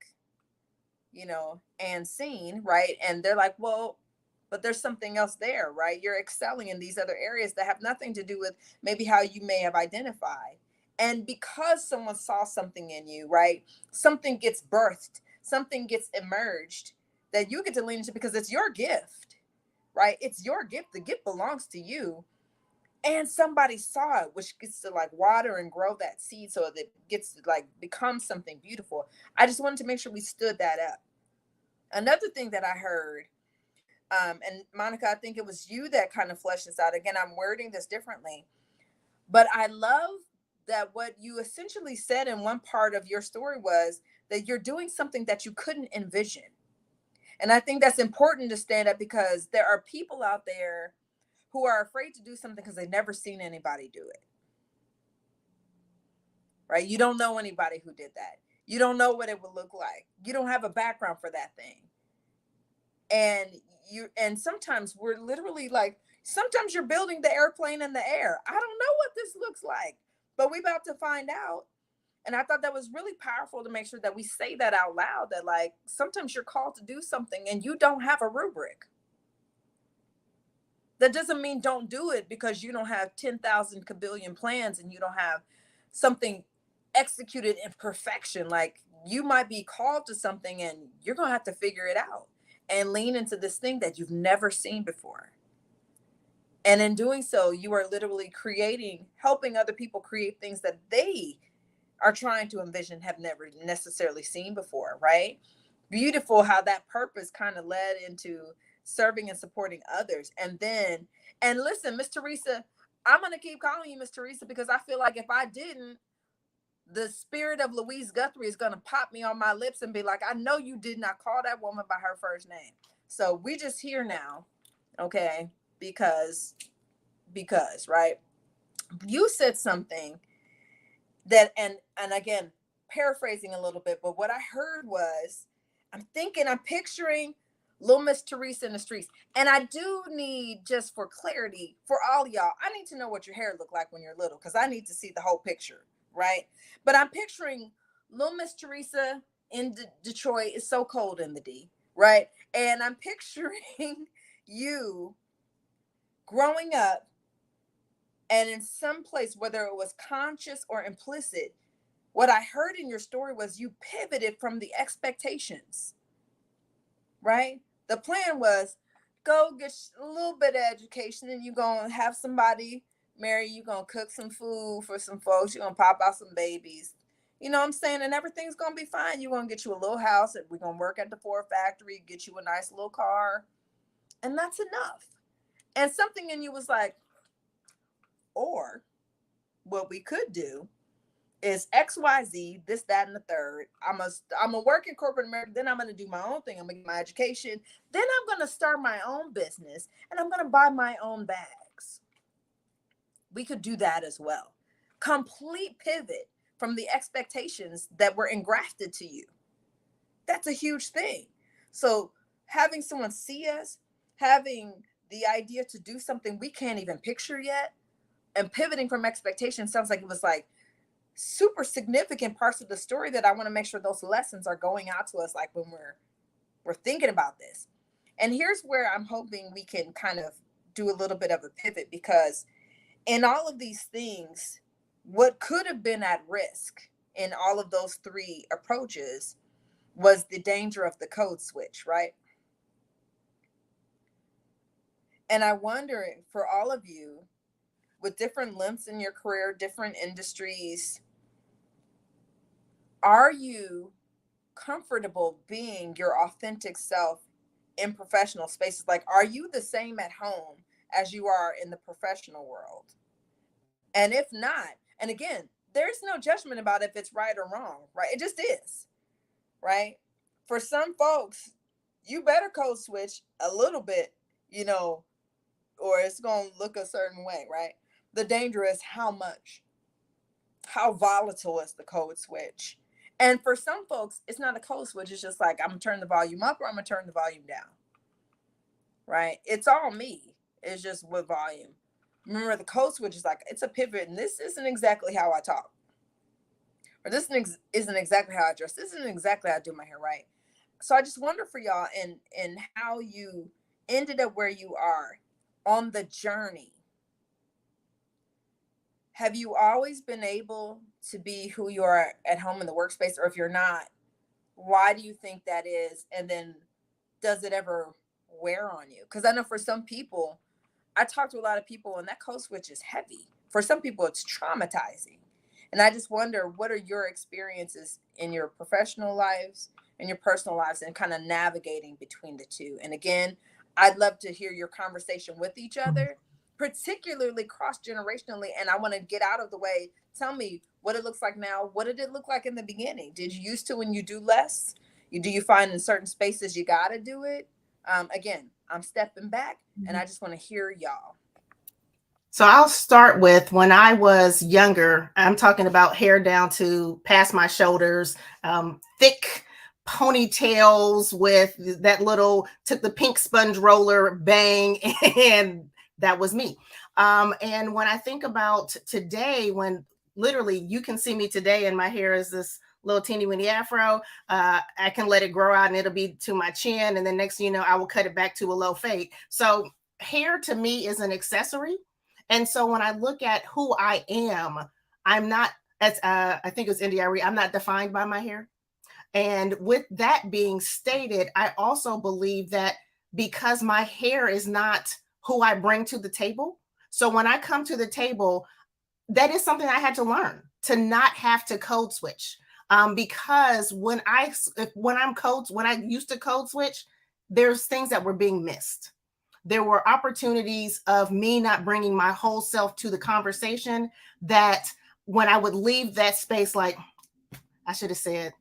and sing, right? And they're like, well, but there's something else there, right? You're excelling in these other areas that have nothing to do with maybe how you may have identified. And because someone saw something in you, right? Something gets birthed, something gets emerged that you get to lean into because it's your gift, right? It's your gift. The gift belongs to you. And somebody saw it, which gets to like water and grow that seed so that it gets to like become something beautiful. I just wanted to make sure we stood that up. Another thing that I heard, and Monica, I think it was you that kind of fleshed this out. Again, I'm wording this differently, but I love that what you essentially said in one part of your story was that you're doing something that you couldn't envision. And I think that's important to stand up, because there are people out there who are afraid to do something because they've never seen anybody do it. Right? You don't know anybody who did that. You don't know what it would look like. You don't have a background for that thing. And sometimes we're literally like, sometimes you're building the airplane in the air. I don't know what this looks like, but we're about to find out. And I thought that was really powerful to make sure that we say that out loud, that like sometimes you're called to do something and you don't have a rubric. That doesn't mean don't do it because you don't have 10,000 kabillion plans and you don't have something executed in perfection. Like, you might be called to something and you're going to have to figure it out and lean into this thing that you've never seen before. And in doing so, you are literally helping other people create things that they are trying to envision, have never necessarily seen before, right? Beautiful how that purpose kind of led into serving and supporting others. And listen, Miss Teresa, I'm going to keep calling you Miss Teresa, because I feel like if I didn't, the spirit of Louise Guthrie is going to pop me on my lips and be like, I know you did not call that woman by her first name. So we just here now, okay? Because, right? You said something that, and again, paraphrasing a little bit, but what I heard was, I'm picturing little Miss Teresa in the streets. And I do need, just for clarity, for all y'all, I need to know what your hair looked like when you're little, because I need to see the whole picture, right? But I'm picturing little Miss Teresa in Detroit. It's so cold in the D, right? And I'm picturing you growing up, and in some place, whether it was conscious or implicit, what I heard in your story was you pivoted from the expectations, right? The plan was, go get a little bit of education and you're going to have somebody marry you, going to cook some food for some folks, you're going to pop out some babies. You know what I'm saying? And everything's going to be fine. You're going to get you a little house. We're going to work at the Ford factory, get you a nice little car. And that's enough. And something in you was like, or what we could do is XYZ, this, that, and the third. I'm a work in corporate America. Then I'm going to do my own thing. I'm going to get my education. Then I'm going to start my own business and I'm going to buy my own bags. We could do that as well. Complete pivot from the expectations that were engrafted to you. That's a huge thing. So having someone see us, having the idea to do something we can't even picture yet, and pivoting from expectation sounds like it was like super significant parts of the story that I want to make sure those lessons are going out to us, like when we're thinking about this. And here's where I'm hoping we can kind of do a little bit of a pivot, because in all of these things, what could have been at risk in all of those three approaches was the danger of the code switch, right? And I wonder, for all of you with different limps in your career, different industries, are you comfortable being your authentic self in professional spaces? Like, are you the same at home as you are in the professional world? And if not, and again, there's no judgment about if it's right or wrong, right? It just is, right? For some folks, you better code switch a little bit, you know, or it's going to look a certain way, right? The danger is how much, how volatile is the code switch. And for some folks, it's not a code switch. It's just like, I'm going to turn the volume up or I'm going to turn the volume down, right? It's all me. It's just with volume. Remember, the code switch is like, it's a pivot, and this isn't exactly how I talk. Or this isn't exactly how I dress. This isn't exactly how I do my hair, right? So I just wonder for y'all and how you ended up where you are on the journey. Have you always been able to be who you are at home in the workspace? Or if you're not, why do you think that is? And then does it ever wear on you? Because I know for some people, I talk to a lot of people, and that code switch is heavy. For some people, it's traumatizing. And I just wonder, what are your experiences in your professional lives and your personal lives, and kind of navigating between the two? And again, I'd love to hear your conversation with each other, particularly cross-generationally. And I want to get out of the way. Tell me what it looks like now. What did it look like in the beginning? Did you used to when you do less? Do you find in certain spaces you got to do it? Again, I'm stepping back, and I just want to hear y'all. So I'll start with when I was younger. I'm talking about hair down to past my shoulders, thick ponytails with that little, took the pink sponge roller, bang, and that was me. And when I think about today, when literally you can see me today and my hair is this little teeny weeny afro, I can let it grow out and it'll be to my chin. And then next thing you know, I will cut it back to a low fade. So hair to me is an accessory. And so when I look at who I am, I'm not, as I think it was India, I'm not defined by my hair. And with that being stated, I also believe that because my hair is not who I bring to the table. So when I come to the table, that is something I had to learn, to not have to code switch. Because when I used to code switch, there's things that were being missed. There were opportunities of me not bringing my whole self to the conversation, that when I would leave that space, like, I should have said,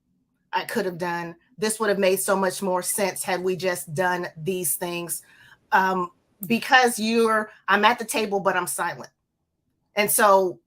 I could have done, this would have made so much more sense had we just done these things. Because I'm at the table, but I'm silent. And so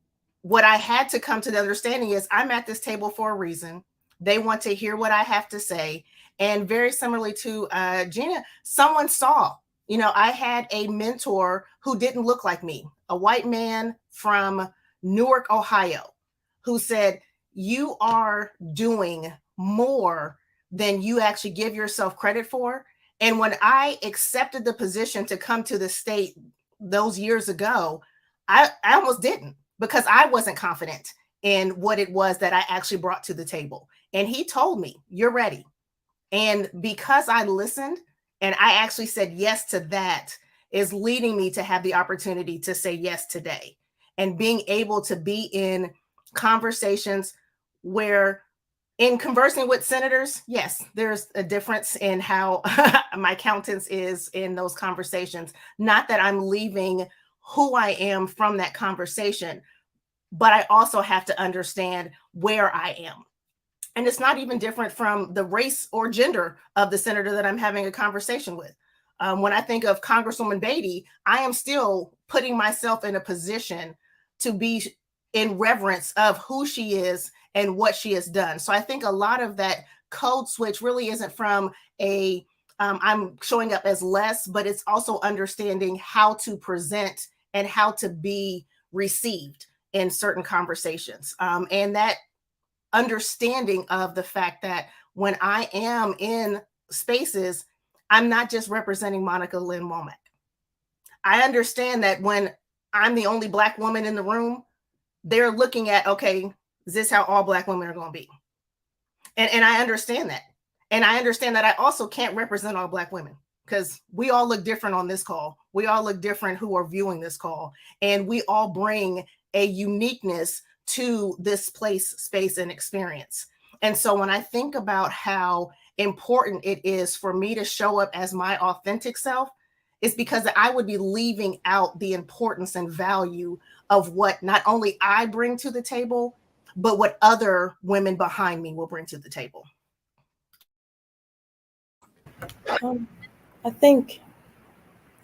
what I had to come to the understanding is I'm at this table for a reason. They want to hear what I have to say. And very similarly to Gina, someone saw, I had a mentor who didn't look like me, a white man from Newark, Ohio, who said, you are doing more than you actually give yourself credit for. And when I accepted the position to come to the state those years ago, I almost didn't, because I wasn't confident in what it was that I actually brought to the table. And he told me, you're ready. And because I listened and I actually said yes to that, is leading me to have the opportunity to say yes today, and being able to be in conversations where, in conversing with senators, yes, there's a difference in how my countenance is in those conversations. Not that I'm leaving who I am from that conversation, but I also have to understand where I am. And it's not even different from the race or gender of the senator that I'm having a conversation with. When I think of Congresswoman Beatty, I am still putting myself in a position to be in reverence of who she is and what she has done. So I think a lot of that code switch really isn't from a I'm showing up as less, but it's also understanding how to present and how to be received in certain conversations. And that understanding of the fact that when I am in spaces, I'm not just representing Monica Lynn Womack. I understand that when I'm the only Black woman in the room, they're looking at, okay, is this how all Black women are going to be? And I understand that. And I understand that I also can't represent all Black women because we all look different on this call. We all look different who are viewing this call. And we all bring a uniqueness to this place, space, and experience. And so when I think about how important it is for me to show up as my authentic self, it's because I would be leaving out the importance and value of what not only I bring to the table, but what other women behind me will bring to the table. I think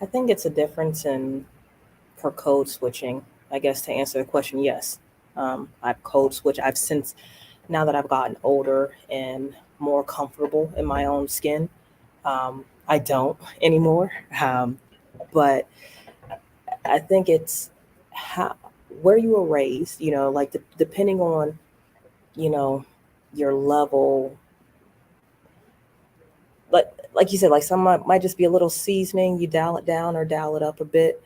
it's a difference for code switching. I guess to answer the question, yes, I've code switched. I've since, now that I've gotten older and more comfortable in my own skin, I don't anymore. But I think it's where you were raised, like depending on, your level. But like you said, like some might just be a little seasoning, you dial it down or dial it up a bit.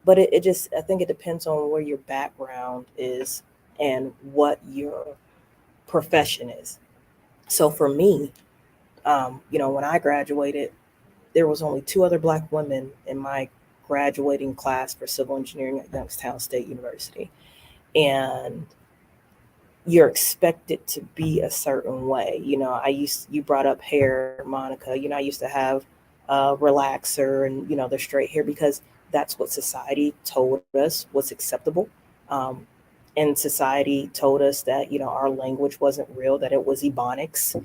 But it just, I think it depends on where your background is and what your profession is. So for me, when I graduated, there was only 2 other Black women in my graduating class for civil engineering at Youngstown State University. And you're expected to be a certain way. You brought up hair, Monica. I used to have a relaxer and, the straight hair because that's what society told us was acceptable. And society told us that, our language wasn't real, that it was Ebonics.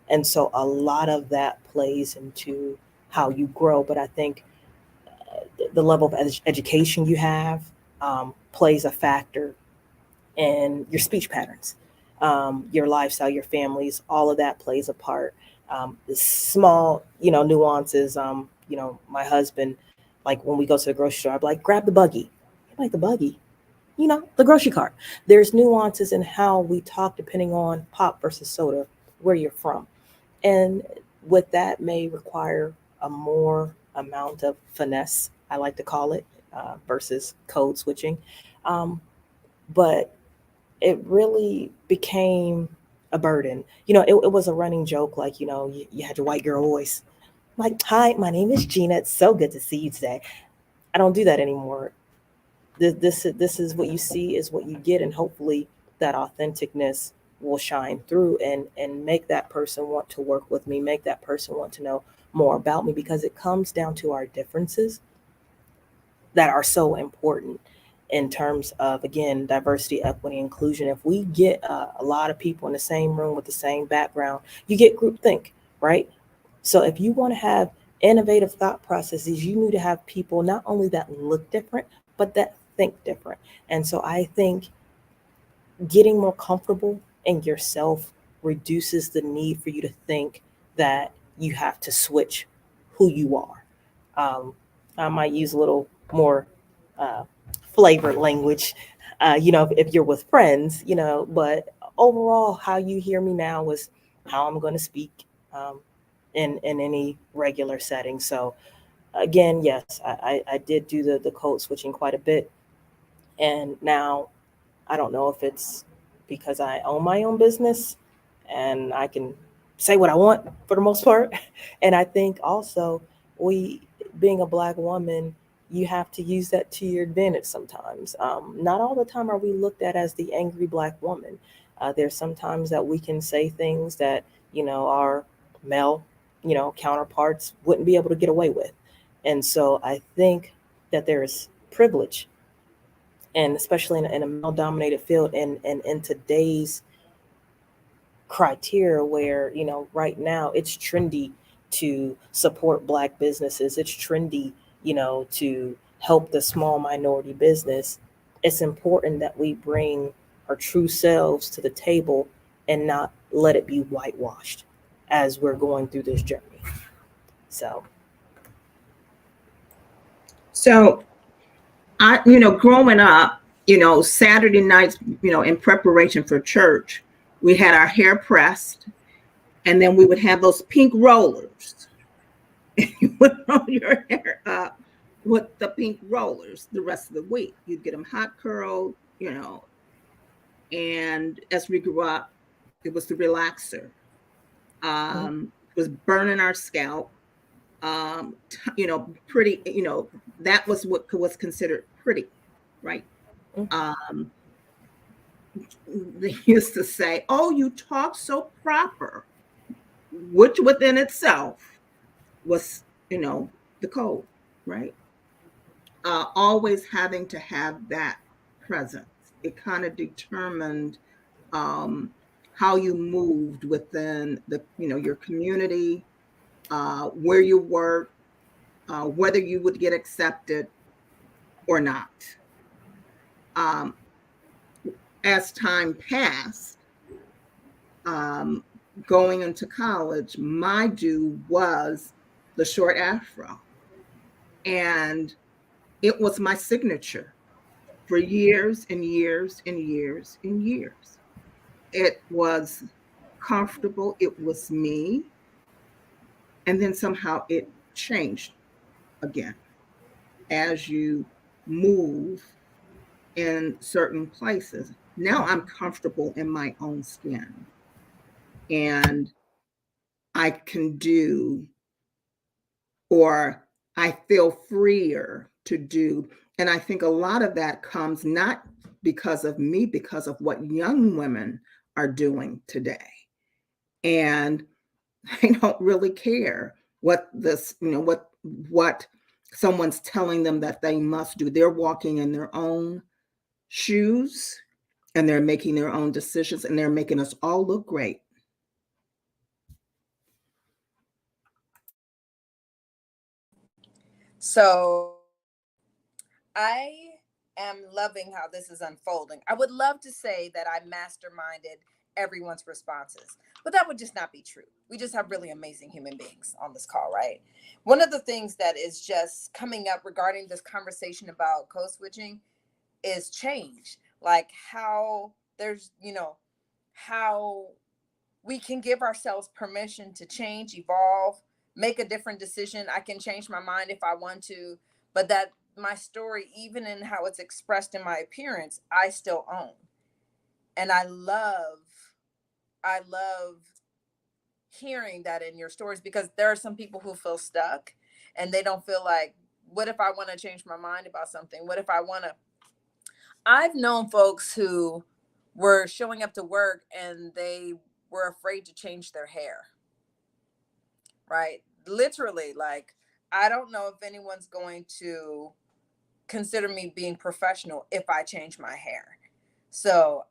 And so a lot of that plays into how you grow. But I think the level of education you have plays a factor in your speech patterns, your lifestyle, your families, all of that plays a part. The small, nuances, my husband, like when we go to the grocery store, I'm like, grab the buggy. I'm like, the buggy? The grocery cart. There's nuances in how we talk depending on pop versus soda, where you're from. And with that may require a more amount of finesse, I like to call it, versus code switching. But it really became a burden. It was a running joke, like, you had your white girl voice. Like, hi, my name is Gina. It's so good to see you today. I don't do that anymore. This is what you see is what you get. And hopefully that authenticness will shine through and make that person want to work with me, make that person want to know more about me, because it comes down to our differences that are so important in terms of, again, diversity, equity, inclusion. If we get a lot of people in the same room with the same background, you get groupthink, right? So if you want to have innovative thought processes, you need to have people not only that look different, but that think different. And so I think getting more comfortable in yourself reduces the need for you to think that you have to switch who you are. I might use a little more flavored language, if you're with friends, but overall, how you hear me now is how I'm going to speak in any regular setting. So again, yes, I did do the code switching quite a bit. And now I don't know if it's because I own my own business and I can say what I want for the most part. And I think also being a Black woman, you have to use that to your advantage sometimes. Not all the time are we looked at as the angry Black woman. There's sometimes that we can say things that, our male, counterparts wouldn't be able to get away with. And so I think that there is privilege, and especially in a male-dominated field, and in today's criteria where, right now it's trendy to support Black businesses, it's trendy, to help the small minority business. It's important that we bring our true selves to the table and not let it be whitewashed as we're going through this journey. So I, growing up, Saturday nights, in preparation for church, we had our hair pressed, and then we would have those pink rollers. You would roll your hair up with the pink rollers the rest of the week. You'd get them hot curled, and as we grew up, it was the relaxer. It was burning our scalp. Pretty, that was what was considered pretty, right? They used to say, "Oh, you talk so proper," which within itself was, the code, right? Always having to have that presence. It kind of determined how you moved within your community, where you worked, whether you would get accepted or not. As time passed, going into college, my do was the short afro. And it was my signature for years and years and years and years. It was comfortable. It was me. And then somehow it changed again as you move in certain places. Now I'm comfortable in my own skin and I can do, or I feel freer to do. And I think a lot of that comes not because of me, because of what young women are doing today. And they don't really care what this, what someone's telling them that they must do. They're walking in their own shoes and they're making their own decisions and they're making us all look great. So I am loving how this is unfolding. I would love to say that I masterminded everyone's responses, but that would just not be true. We just have really amazing human beings on this call, right? One of the things that is just coming up regarding this conversation about code switching is change. Like how there's, how we can give ourselves permission to change, evolve, make a different decision. I can change my mind if I want to, but that my story, even in how it's expressed in my appearance, I still own. And I love hearing that in your stories, because there are some people who feel stuck and they don't feel like, what if I want to change my mind about something? What if I want to? I've known folks who were showing up to work and they were afraid to change their hair. Right? Literally, like, I don't know if anyone's going to consider me being professional if I change my hair. So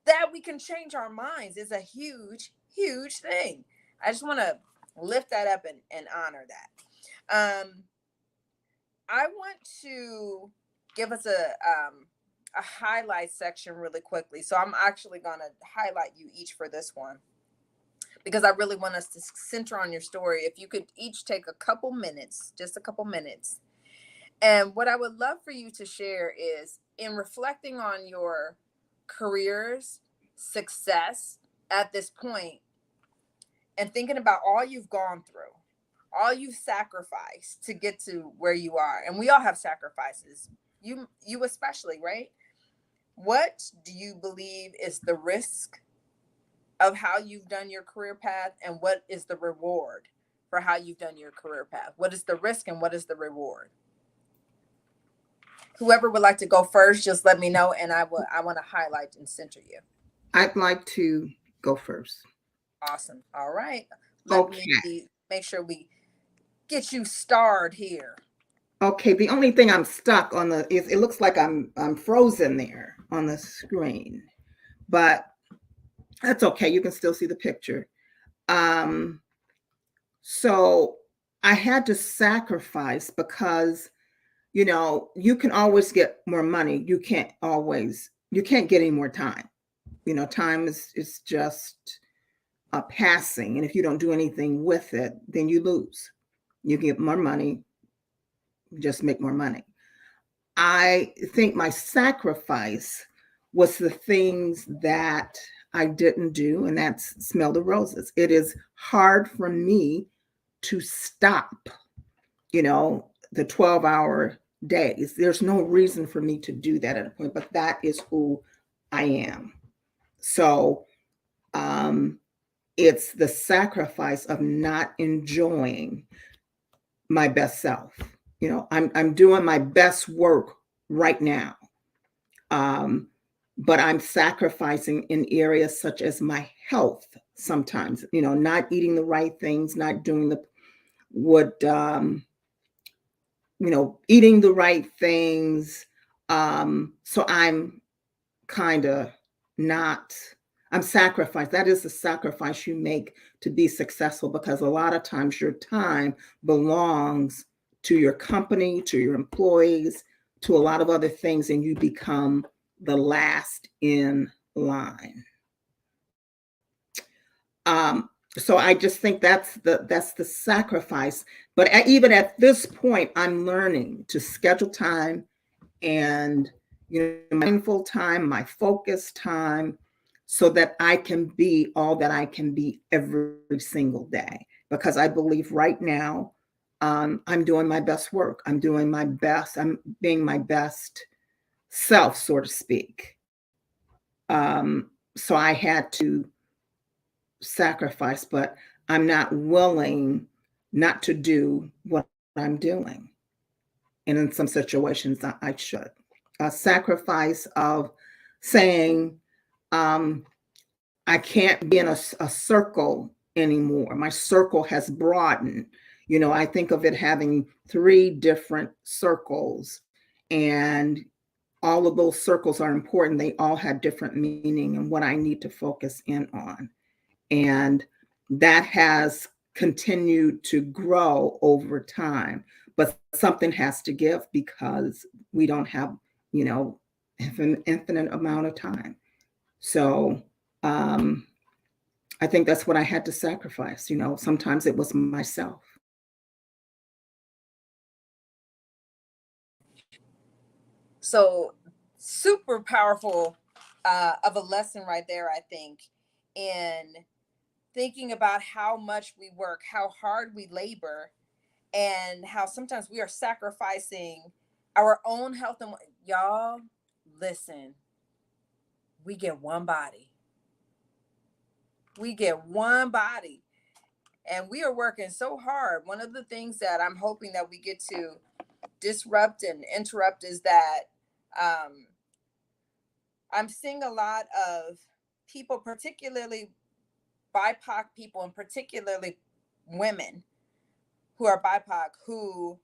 that we can change our minds is a huge, huge thing. I just want to lift that up and honor that. I want to give us a highlight section really quickly. So I'm actually going to highlight you each for this one, because I really want us to center on your story. If you could each take a couple minutes, just a couple minutes. And what I would love for you to share is, in reflecting on your career's success at this point and thinking about all you've gone through, all you've sacrificed to get to where you are. And we all have sacrifices, you especially, right? What do you believe is the risk of how you've done your career path, and what is the reward for how you've done your career path? What is the risk and what is the reward? Whoever would like to go first, just let me know, and I want to highlight and center you. I'd like to go first. Awesome. All right. Let me make sure we get you starred here. Okay. The only thing I'm stuck on is it looks like I'm frozen there on the screen, but that's okay. You can still see the picture. So I had to sacrifice because, you can always get more money. You can't always you can't get any more time. You know, time is just passing. And if you don't do anything with it, then you lose. You get more money, just make more money. I think my sacrifice was the things that I didn't do, and that's smell the roses. It is hard for me to stop, you know, the 12-hour days. There's no reason for me to do that at a point, but that is who I am. So it's the sacrifice of not enjoying my best self. You know, I'm doing my best work right now. But I'm sacrificing in areas such as my health sometimes, you know, not eating the right things, not doing eating the right things. So I'm kind of I'm sacrificed. That is the sacrifice you make to be successful, because a lot of times your time belongs to your company, to your employees, to a lot of other things, and you become the last in line. So I just think that's the sacrifice. But even at this point, I'm learning to schedule time and, you know, mindful time, my focus time, so that I can be all that I can be every single day. Because I believe right now, I'm doing my best work. I'm doing my best. I'm being my best self, so to speak. So I had to sacrifice, but I'm not willing not to do what I'm doing. And in some situations, I should. A sacrifice of saying, I can't be in a circle anymore. My circle has broadened. You know, I think of it having 3 different circles, and all of those circles are important. They all have different meaning and what I need to focus in on. And that has continued to grow over time. But something has to give, because we don't have, you know, an infinite amount of time. So I think that's what I had to sacrifice. You know, sometimes it was myself. So super powerful of a lesson right there, I think, in thinking about how much we work, how hard we labor, and how sometimes we are sacrificing our own health. And y'all, listen, we get one body. We get one body. And we are working so hard. One of the things that I'm hoping that we get to disrupt and interrupt is that I'm seeing a lot of people, particularly BIPOC people, and particularly women who are BIPOC, who,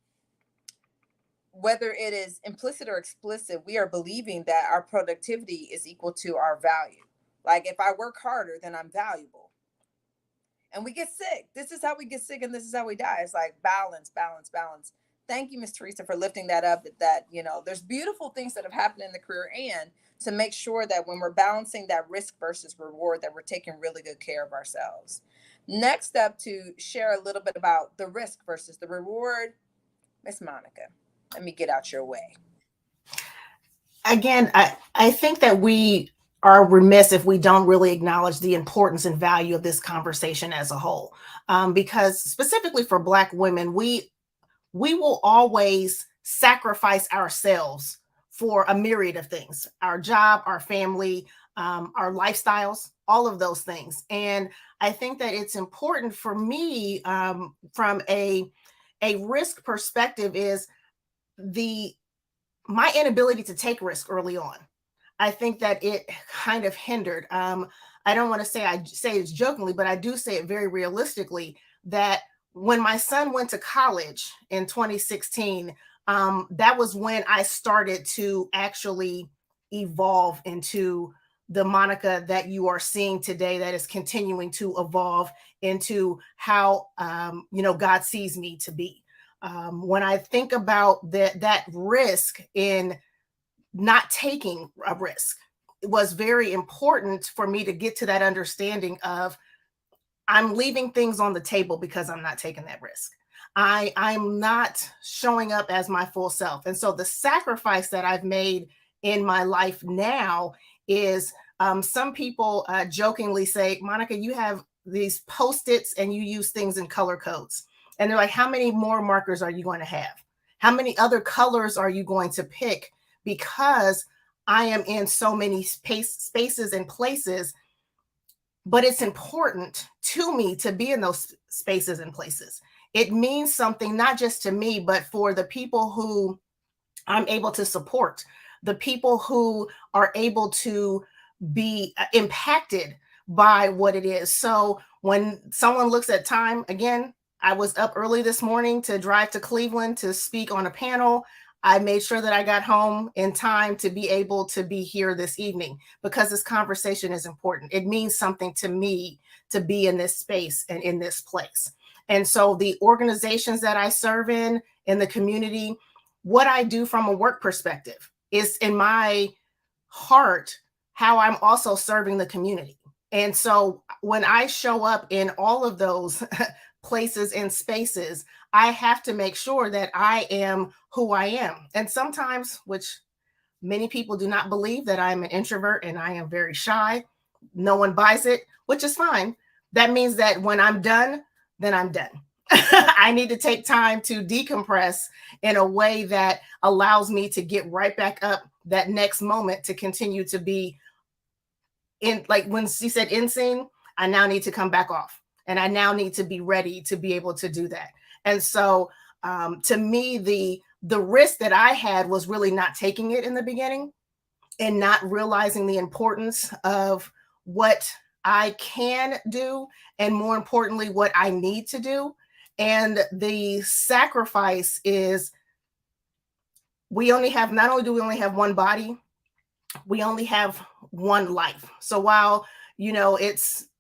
whether it is implicit or explicit, we are believing that our productivity is equal to our value. Like, if I work harder, then I'm valuable. And we get sick. This is how we get sick, and this is how we die. It's like balance, balance, balance. Thank you, Ms. Teresa, for lifting that up. That, you know, there's beautiful things that have happened in the career, and to make sure that when we're balancing that risk versus reward, that we're taking really good care of ourselves. Next up, to share a little bit about the risk versus the reward, Miss Monica, let me get out your way. Again, I think that we are remiss if we don't really acknowledge the importance and value of this conversation as a whole. Because specifically for Black women, we will always sacrifice ourselves for a myriad of things: our job, our family, our lifestyles, all of those things. And I think that it's important for me, from a risk perspective, is my inability to take risk early on. I think that it kind of hindered. I don't want to say it's jokingly, but I do say it very realistically, that when my son went to college in 2016, that was when I started to actually evolve into the Monica that you are seeing today, that is continuing to evolve into how God sees me to be. When I think about that risk in not taking a risk, was very important for me to get to that understanding of I'm leaving things on the table because I'm not taking that risk. I'm not showing up as my full self. And so the sacrifice that I've made in my life now is some people jokingly say, Monica, you have these Post-its and you use things in color codes. And they're like, how many more markers are you going to have? How many other colors are you going to pick? Because I am in so many spaces and places, but it's important to me to be in those spaces and places. It means something, not just to me, but for the people who I'm able to support, the people who are able to be impacted by what it is. So when someone looks at time, again, I was up early this morning to drive to Cleveland to speak on a panel. I made sure that I got home in time to be able to be here this evening because this conversation is important. It means something to me to be in this space and in this place. And so the organizations that I serve in the community, what I do from a work perspective is in my heart how I'm also serving the community. And so when I show up in all of those places and spaces, I have to make sure that I am who I am. And sometimes, which many people do not believe, that I'm an introvert and I am very shy. No one buys it, which is fine. That means that when I'm done, then I'm done. I need to take time to decompress in a way that allows me to get right back up that next moment to continue to be in, like when she said in scene, I now need to come back off and I now need to be ready to be able to do that. And so to me, the risk that I had was really not taking it in the beginning and not realizing the importance of what I can do and more importantly, what I need to do. And the sacrifice is not only do we only have one body, we only have one life. So while,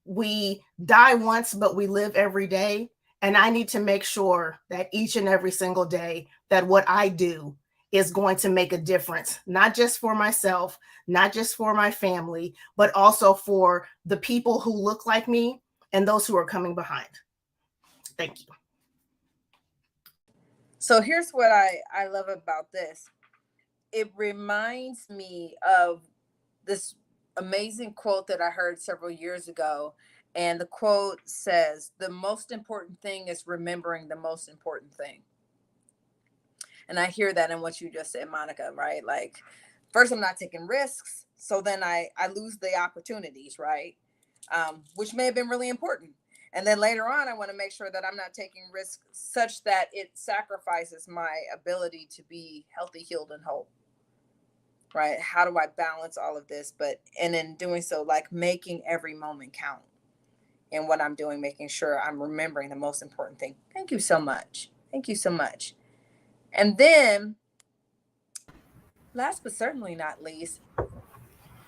we die once, but we live every day. And I need to make sure that each and every single day that what I do is going to make a difference, not just for myself, not just for my family, but also for the people who look like me and those who are coming behind. Thank you. So here's what I love about this. It reminds me of this amazing quote that I heard several years ago. And the quote says, the most important thing is remembering the most important thing. And I hear that in what you just said, Monica, right? Like, first, I'm not taking risks. So then I lose the opportunities, right? Which may have been really important. And then later on, I want to make sure that I'm not taking risks such that it sacrifices my ability to be healthy, healed, and whole. Right? How do I balance all of this? And in doing so, like making every moment count in what I'm doing, making sure I'm remembering the most important thing. Thank you so much. Thank you so much. And then, last but certainly not least,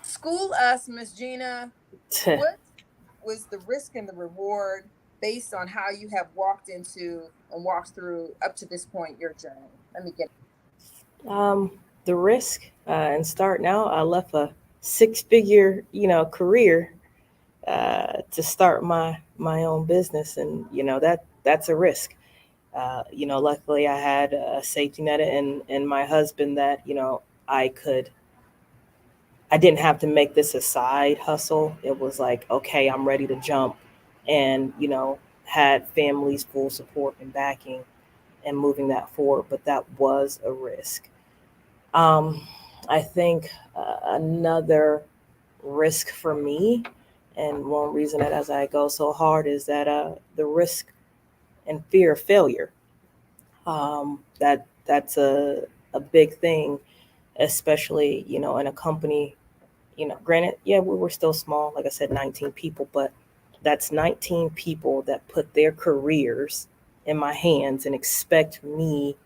school us, Miss Gina. What was the risk and the reward based on how you have walked into and walked through up to this point your journey? Let me get the risk and starting out, I left a 6-figure, career to start my own business, and that's a risk. Luckily I had a safety net and my husband that I didn't have to make this a side hustle. It was like, okay, I'm ready to jump, and had family's full support and backing and moving that forward. But that was a risk. I think another risk for me, and one reason that as I go so hard, is that the risk and fear of failure. That's a big thing, especially in a company. Granted, yeah, we were still small, like I said, 19 people, but that's 19 people that put their careers in my hands and expect me.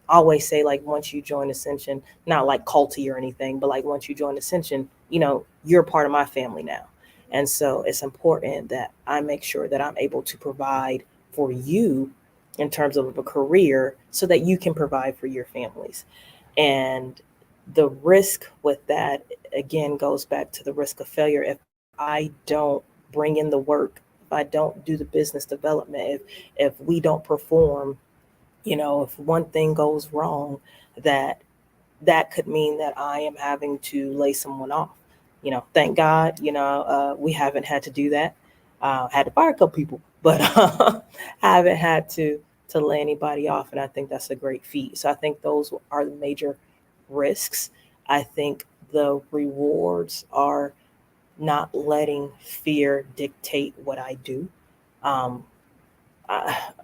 Always say, like, once you join Ascension, not like culty or anything, but like once you join Ascension, you're part of my family now. And so it's important that I make sure that I'm able to provide for you in terms of a career so that you can provide for your families. And The risk with that, again, goes back to the risk of failure. If I don't bring in the work, if I don't do the business development, if we don't perform, if one thing goes wrong, that could mean that I am having to lay someone off. Thank God, we haven't had to do that. Had to fire a couple people, but haven't had to lay anybody off, and I think that's a great feat. So I think those are the major risks. I think the rewards are not letting fear dictate what I do. Um,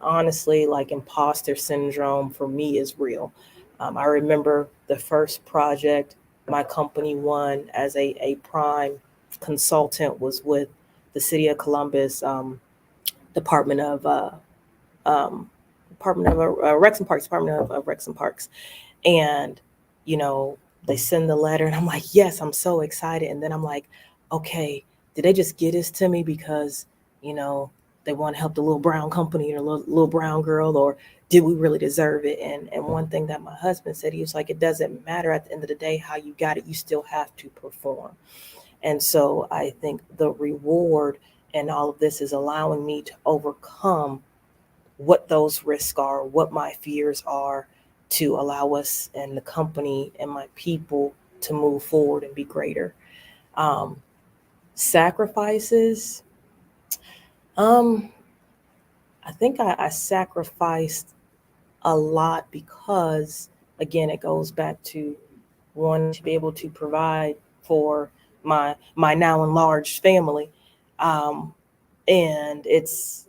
Honestly, like, imposter syndrome for me is real. I remember the first project my company won as a prime consultant was with the City of Columbus Department of Recs and Parks, Department of Recs and Parks. And, they send the letter and I'm like, yes, I'm so excited. And then I'm like, okay, did they just get this to me because, they want to help the little brown company or little brown girl, or did we really deserve it? And one thing that my husband said, he was like, it doesn't matter at the end of the day how you got it, you still have to perform. And so I think the reward and all of this is allowing me to overcome what those risks are, what my fears are, to allow us and the company and my people to move forward and be greater. Um, Sacrifices. I think I sacrificed a lot because, again, it goes back to wanting to be able to provide for my now enlarged family. Um, and it's,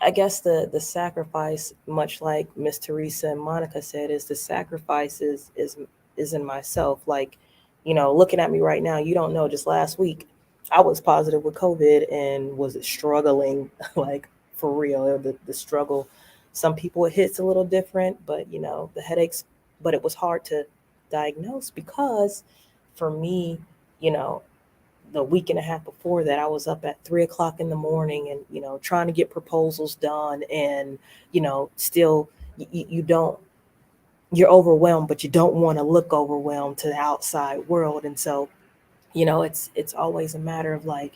I guess the sacrifice, much like Miss Teresa and Monica said, is the sacrifice is in myself. Like, looking at me right now, you don't know. Just last week, I was positive with COVID and was struggling, like, for real. The struggle. Some people it hits a little different, but the headaches. But it was hard to diagnose because, for me, you know, the week and a half before that, I was up at 3 o'clock in the morning and, trying to get proposals done. And, still, you don't, you're overwhelmed, but you don't want to look overwhelmed to the outside world. And so, it's always a matter of, like,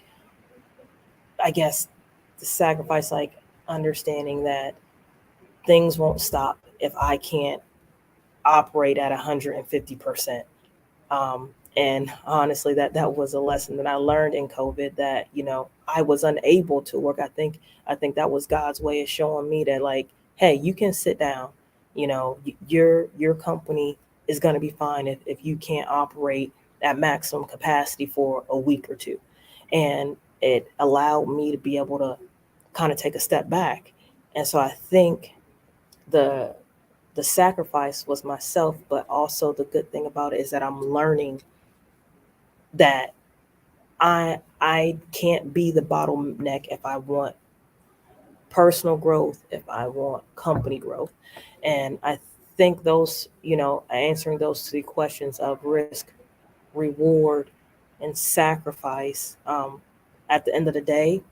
I guess, the sacrifice, like, understanding that things won't stop if I can't operate at 150%. And honestly, that was a lesson that I learned in COVID, that, I was unable to work. I think that was God's way of showing me that, like, hey, you can sit down. Your company is going to be fine if you can't operate at maximum capacity for a week or two. And it allowed me to be able to kind of take a step back. And so I think the the sacrifice was myself, but also the good thing about it is that I'm learning that I can't be the bottleneck if I want personal growth, if I want company growth. And I think those, answering those three questions of risk, reward, and sacrifice, at the end of the day,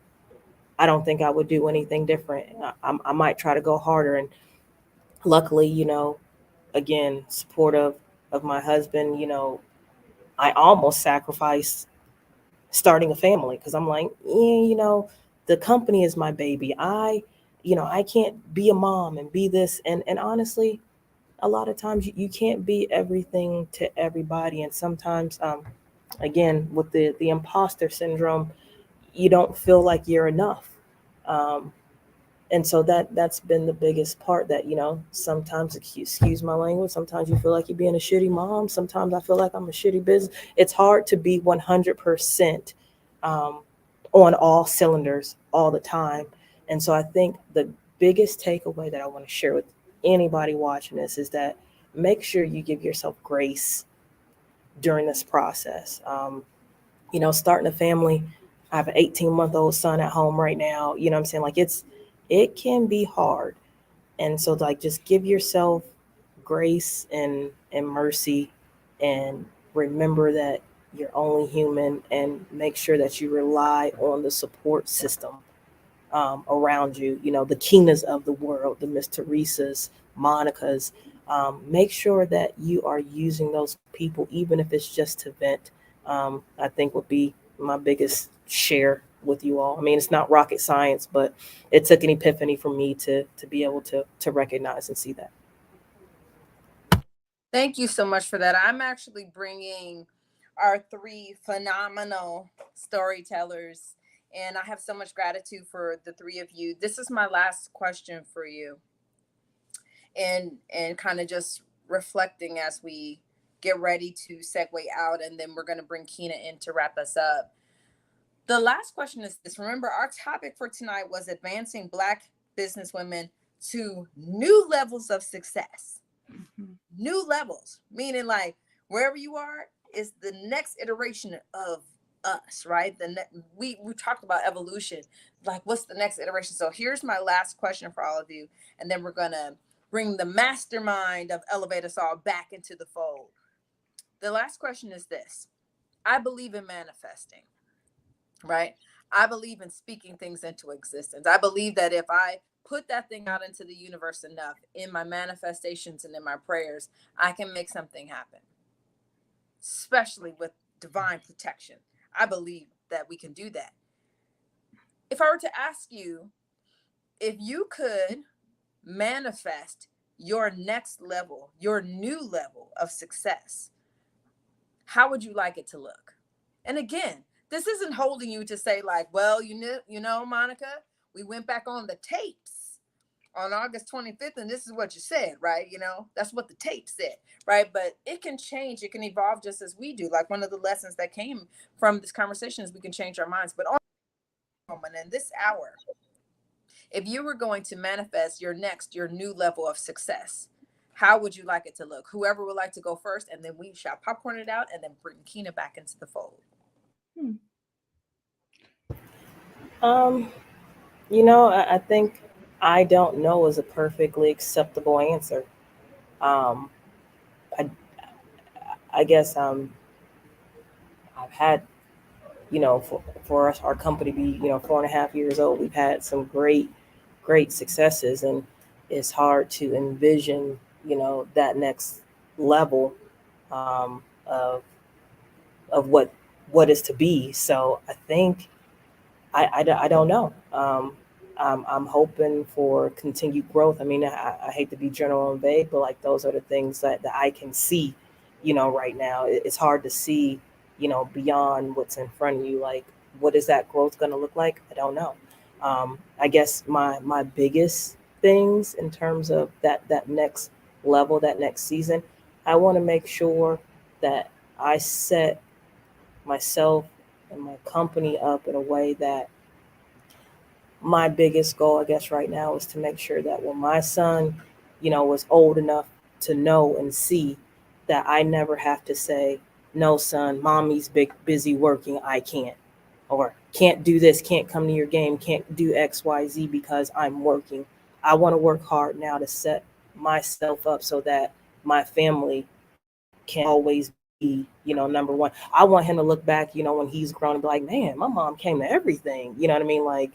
I don't think I would do anything different. I might try to go harder. And luckily, again, supportive of my husband, I almost sacrificed starting a family because I'm like, the company is my baby. I can't be a mom and be this. And honestly, a lot of times you can't be everything to everybody. And sometimes, again, with the imposter syndrome, you don't feel like you're enough. Um, and so that's been the biggest part, that sometimes, excuse my language, sometimes you feel like you're being a shitty mom, sometimes I feel like I'm a shitty business. It's hard to be 100% um, on all cylinders all the time. And so I think the biggest takeaway that I want to share with anybody watching this is that make sure you give yourself grace during this process. Starting a family, I have an 18-month-old son at home right now. You know what I'm saying? Like, it can be hard. And so, like, just give yourself grace and mercy, and remember that you're only human, and make sure that you rely on the support system around you, the Kinas of the world, the Miss Teresas, Monica's, make sure that you are using those people, even if it's just to vent. I think would be my biggest share with you all. I mean, it's not rocket science, but it took an epiphany for me to be able to recognize and see that. Thank you so much for that. I'm actually bringing our three phenomenal storytellers, and I have so much gratitude for the three of you. This is my last question for you, and kind of just reflecting as we get ready to segue out, and then we're going to bring Kina in to wrap us up. The last question is this. Remember, our topic for tonight was advancing Black businesswomen to new levels of success. Mhm. New levels, meaning like wherever you are is the next iteration of us, right? We talked about evolution. Like, what's the next iteration? So here's my last question for all of you, and then we're gonna bring the mastermind of Elevate Us All back into the fold. The last question is this. I believe in manifesting, right? I believe in speaking things into existence. I believe that if I put that thing out into the universe enough in my manifestations and in my prayers, I can make something happen, especially with divine protection. I believe that we can do that. If I were to ask you if you could manifest your next level, your new level of success, how would you like it to look? And again, this isn't holding you to say like, well, you know, Monica, we went back on the tapes on August 25th, and this is what you said, right? You know, that's what the tape said, right? But it can change, it can evolve just as we do. Like one of the lessons that came from this conversation is we can change our minds. But on this moment, in this hour, if you were going to manifest your new level of success, how would you like it to look? Whoever would like to go first, and then we shall popcorn it out and then bring Kina back into the fold. I think I don't know is a perfectly acceptable answer. Um, I, I guess I've had, for us, our company be, 4.5 years old, we've had some great successes, and it's hard to envision, that next level of what is to be. So I think I don't know. I'm hoping for continued growth. I mean, I hate to be general and vague, but like those are the things that I can see, right now. It's hard to see, beyond what's in front of you. Like, what is that growth going to look like? I don't know. I guess my biggest things in terms of that next level, that next season, I want to make sure that I set myself and my company up in a way that my biggest goal, I guess, right now is to make sure that when my son, was old enough to know and see that I never have to say, no, son, mommy's busy working, I can't. Or can't do this, can't come to your game, can't do X, Y, Z because I'm working. I want to work hard now to set myself up so that my family can always be, number one. I want him to look back, when he's grown and be like, man, my mom came to everything. You know what I mean? Like,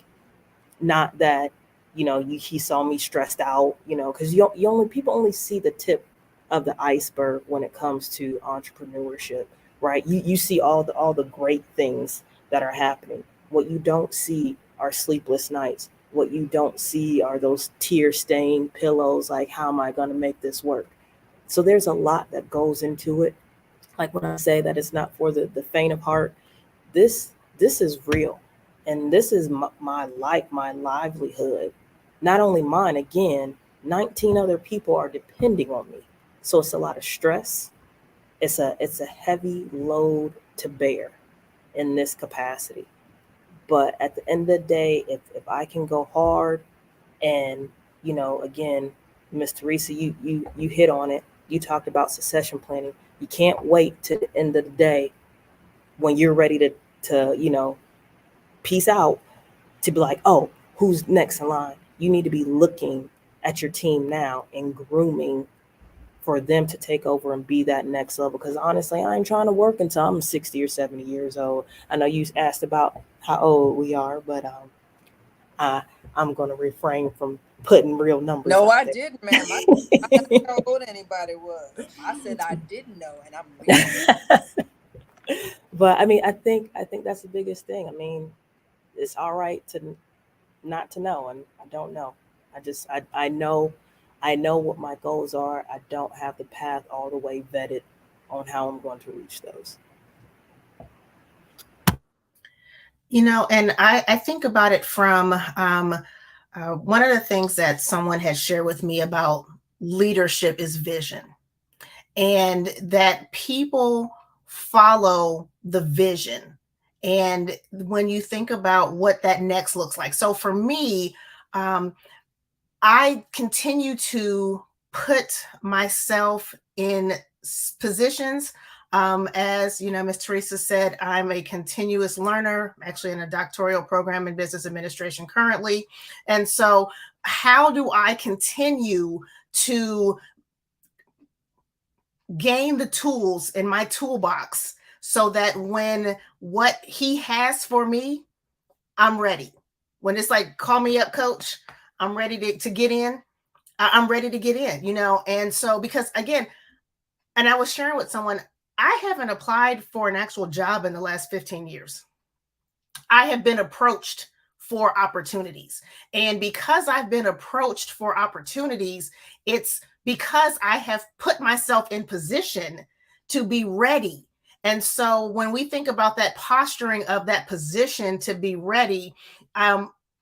not that, he saw me stressed out, because people only see the tip of the iceberg when it comes to entrepreneurship, right? You see all the great things that are happening. What you don't see are sleepless nights. What you don't see are those tear-stained pillows, like, how am I going to make this work? So there's a lot that goes into it. Like when I say that it's not for the faint of heart, this is real. And this is my life, my livelihood. Not only mine, again, 19 other people are depending on me. So it's a lot of stress. It's a heavy load to bear in this capacity. But at the end of the day, if I can go hard and, again, Miss Teresa, you hit on it. You talked about succession planning. You can't wait to the end of the day when you're ready to peace out, to be like, oh, who's next in line? You need to be looking at your team now and grooming for them to take over and be that next level. Because honestly, I ain't trying to work until I'm 60 or 70 years old. I know you asked about how old we are, but I'm going to refrain from putting real numbers. No, out I there. didn't, ma'am. I never told anybody was. I said I didn't know, and I'm leaving. But I mean, I think that's the biggest thing. I mean, it's all right to not to know, and I don't know. I know what my goals are. I don't have the path all the way vetted on how I'm going to reach those. You know, and I think about it from one of the things that someone had shared with me about leadership is vision, and that people follow the vision. And when you think about what that next looks like, so for me, I continue to put myself in positions. As you know, Ms. Teresa said, I'm a continuous learner, actually in a doctoral program in business administration currently. And so how do I continue to gain the tools in my toolbox so that when what he has for me, I'm ready. When it's like, call me up, coach, I'm ready to get in. I'm ready to get in, you know? And so, because again, and I was sharing with someone, I haven't applied for an actual job in the last 15 years. I have been approached for opportunities. And because I've been approached for opportunities, it's because I have put myself in position to be ready. And so when we think about that posturing of that position to be ready,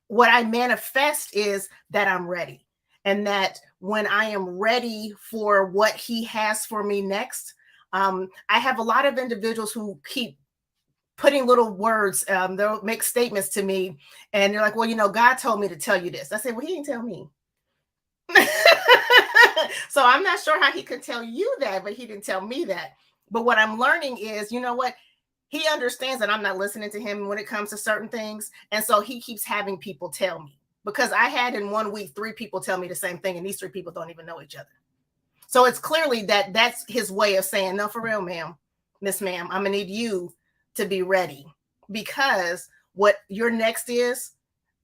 what I manifest is that I'm ready. And that when I am ready for what he has for me next, I have a lot of individuals who keep putting little words, they'll make statements to me, and they're like, well, you know, God told me to tell you this. I said, well, he didn't tell me. So I'm not sure how he could tell you that, but he didn't tell me that. But what I'm learning is, you know what? He understands that I'm not listening to him when it comes to certain things. And so he keeps having people tell me, because I had in 1 week, 3 people tell me the same thing. And these 3 people don't even know each other. So it's clearly that's his way of saying, no, for real, ma'am, Miss Ma'am, I'm gonna need you to be ready, because what your next is,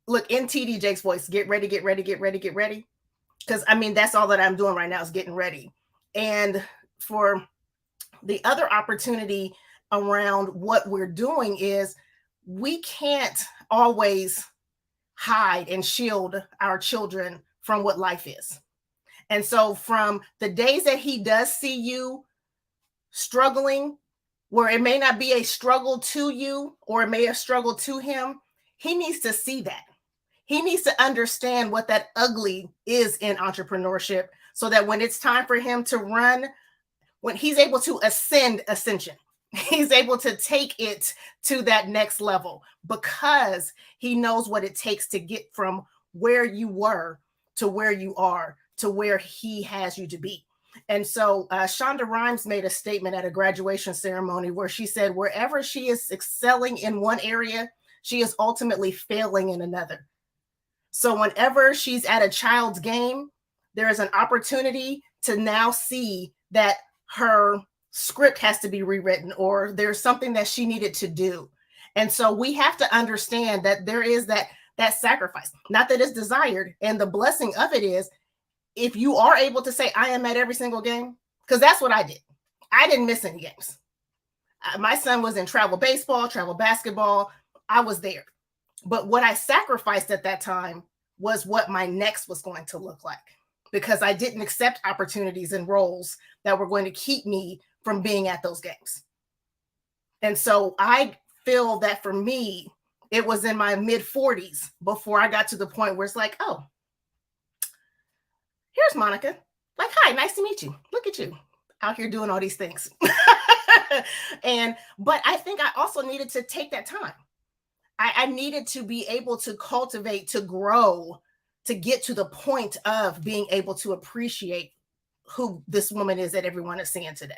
look, in TD Jake's voice, get ready, get ready, get ready, get ready. Because I mean, that's all that I'm doing right now is getting ready. And for the other opportunity around what we're doing is we can't always hide and shield our children from what life is. And so from the days that he does see you struggling, where it may not be a struggle to you or it may have struggled to him, he needs to see that. He needs to understand what that ugly is in entrepreneurship, so that when it's time for him to run, when he's able to ascension, he's able to take it to that next level, because he knows what it takes to get from where you were to where you are to where he has you to be. And so Shonda Rhimes made a statement at a graduation ceremony where she said, wherever she is excelling in one area, she is ultimately failing in another. So whenever she's at a child's game, there is an opportunity to now see that her script has to be rewritten, or there's something that she needed to do. And so we have to understand that there is that sacrifice, not that it's desired. And the blessing of it is, if you are able to say, I am at every single game, because that's what I did. I didn't miss any games. My son was in travel baseball, travel basketball. I was there. But what I sacrificed at that time was what my next was going to look like, because I didn't accept opportunities and roles that were going to keep me from being at those games. And so I feel that for me, it was in my mid 40s before I got to the point where it's like, oh, here's Monica. Like, hi, nice to meet you. Look at you out here doing all these things. But I think I also needed to take that time. I needed to be able to cultivate, to grow, to get to the point of being able to appreciate who this woman is that everyone is seeing today.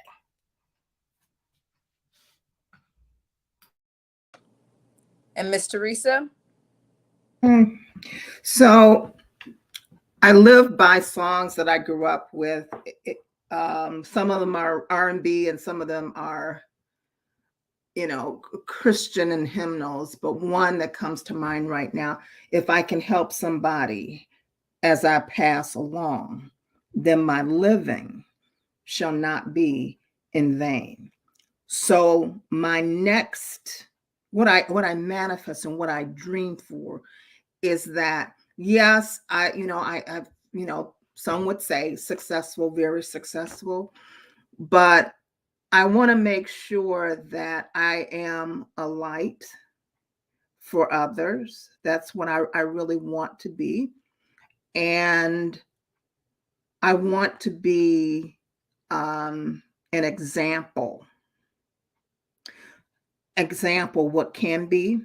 And Miss Teresa? So I live by songs that I grew up with. Some of them are R&B and some of them are Christian and hymnals, but one that comes to mind right now: if I can help somebody as I pass along, then my living shall not be in vain. So my next, what I manifest and what I dream for is that, yes, I've, some would say successful, very successful, but I want to make sure that I am a light for others. That's what I really want to be. And I want to be an example. What can be.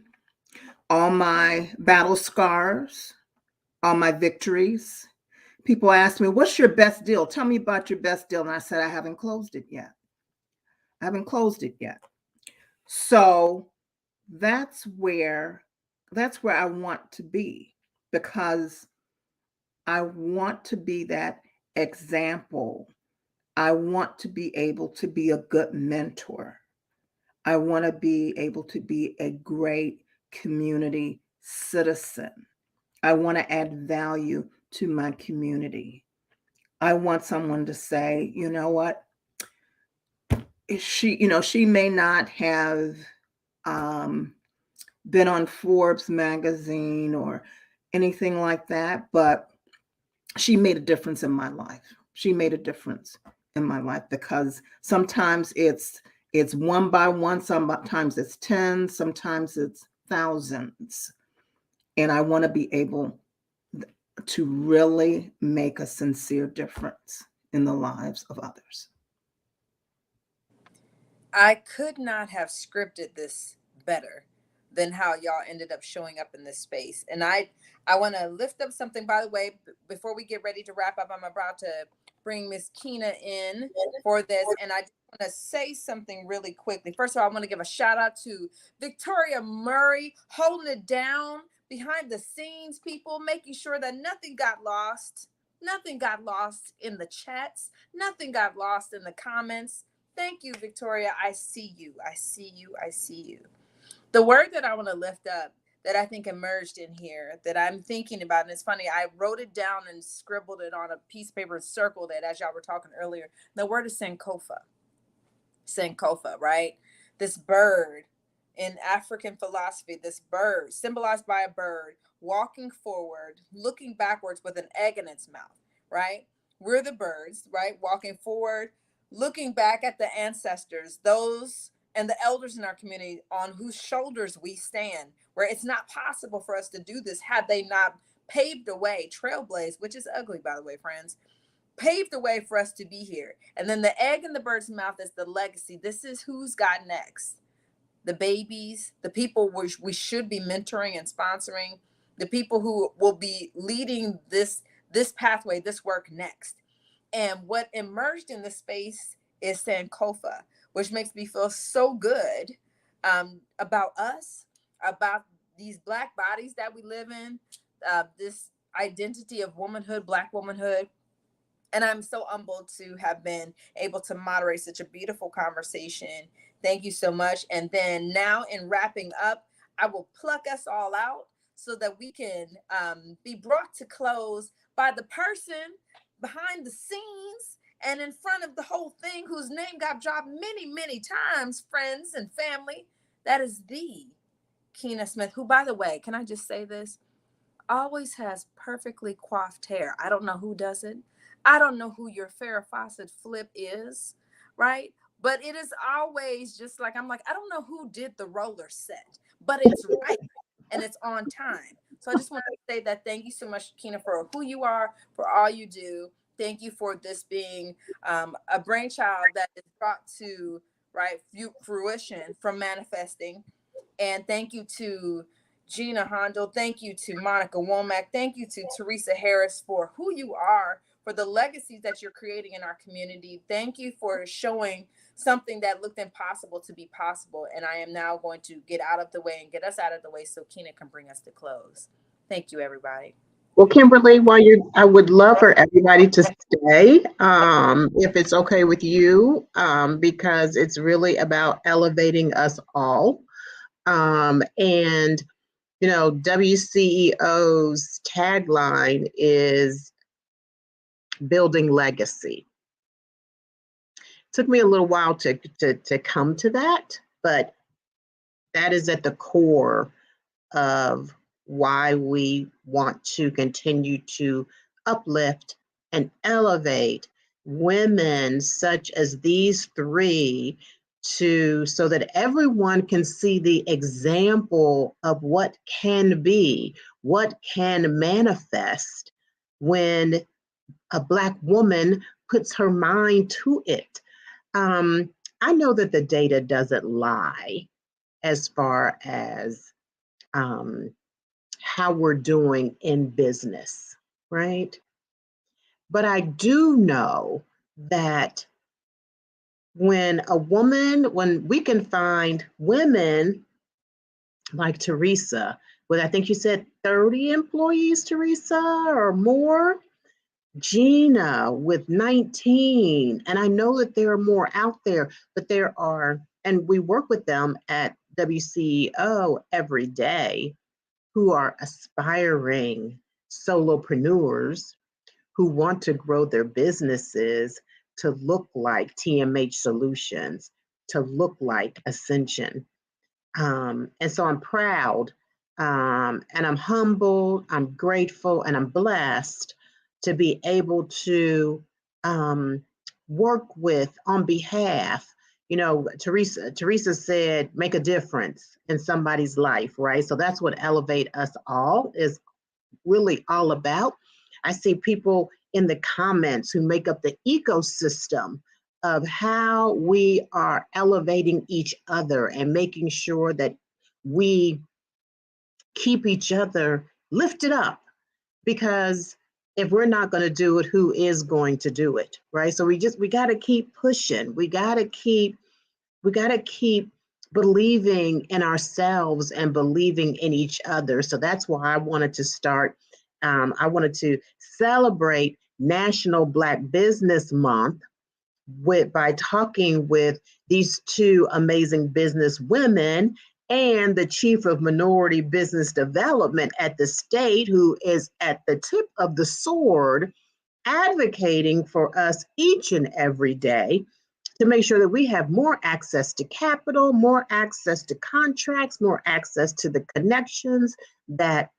All my battle scars, all my victories. People ask me, what's your best deal? Tell me about your best deal. And I said, I haven't closed it yet. So that's where I want to be, because I want to be that example. I want to be able to be a good mentor. I want to be able to be a great community citizen. I want to add value to my community. I want someone to say, you know what? She may not have been on Forbes magazine or anything like that, but she made a difference in my life. She made a difference in my life, because sometimes it's one by one, sometimes it's 10, sometimes it's thousands. And I want to be able to really make a sincere difference in the lives of others. I could not have scripted this better than how y'all ended up showing up in this space. And I want to lift up something, by the way, before we get ready to wrap up. I'm about to bring Miss Keena in for this. And I just want to say something really quickly. First of all, I want to give a shout out to Victoria Murray, holding it down behind the scenes, people, making sure that nothing got lost. Nothing got lost in the chats. Nothing got lost in the comments. Thank you, Victoria. I see you. I see you. I see you. The word that I want to lift up that I think emerged in here that I'm thinking about, and it's funny, I wrote it down and scribbled it on a piece of paper and circled it as y'all were talking earlier. The word is Sankofa. Sankofa, right? This bird in African philosophy, this bird symbolized by a bird walking forward, looking backwards with an egg in its mouth, right? We're the birds, right? Walking forward, looking back at the ancestors, those and the elders in our community on whose shoulders we stand, where it's not possible for us to do this had they not paved a way, trailblazed, which is ugly, by the way, friends, paved the way for us to be here. And then the egg in the bird's mouth is the legacy. This is who's got next. The babies, the people we should be mentoring and sponsoring, the people who will be leading this pathway, this work next. And what emerged in the space is Sankofa, which makes me feel so good about us, about these Black bodies that we live in, this identity of womanhood, Black womanhood. And I'm so humbled to have been able to moderate such a beautiful conversation. Thank you so much. And then now, in wrapping up, I will pluck us all out so that we can be brought to close by the person behind the scenes and in front of the whole thing, whose name got dropped many, many times, friends and family. That is the Keena Smith, who, by the way, can I just say this? Always has perfectly coiffed hair. I don't know who does it. I don't know who your Farrah Fawcett flip is, right? But it is always just like, I'm like, I don't know who did the roller set, but it's right and it's on time. So I just want to say that thank you so much, Keena, for who you are, for all you do. Thank you for this being a brainchild that is brought to fruition from manifesting. And thank you to Gina Hondo. Thank you to Monica Womack. Thank you to Teresa Harris for who you are, for the legacies that you're creating in our community. Thank you for showing something that looked impossible to be possible. And I am now going to get out of the way and get us out of the way so Keena can bring us to close. Thank you, everybody. Well, Kimberly, I would love for everybody to stay, if it's okay with you, because it's really about elevating us all. And WCEO's tagline is building legacy. Took me a little while to come to that, but that is at the core of why we want to continue to uplift and elevate women such as these three so that everyone can see the example of what can be, what can manifest when a Black woman puts her mind to it. I know that the data doesn't lie as far as how we're doing in business, right? But I do know that when we can find women like Teresa, with I think you said 30 employees, Teresa, or more, Gina with 19, and I know that there are more out there, but there are, and we work with them at WCEO every day, who are aspiring solopreneurs who want to grow their businesses to look like TMH Solutions, to look like Ascension. And so I'm proud, and I'm humbled, I'm grateful, and I'm blessed to be able to work with on behalf. Teresa said, make a difference in somebody's life, right? So that's what Elevate Us All is really all about. I see people in the comments who make up the ecosystem of how we are elevating each other and making sure that we keep each other lifted up, because if we're not going to do it, who is going to do it, right? So we got to keep pushing. We got to keep believing in ourselves and believing in each other. So that's why I wanted to start. I wanted to celebrate National Black Business Month by talking with these two amazing business women and the chief of minority business development at the state, who is at the tip of the sword advocating for us each and every day to make sure that we have more access to capital, more access to contracts, more access to the connections that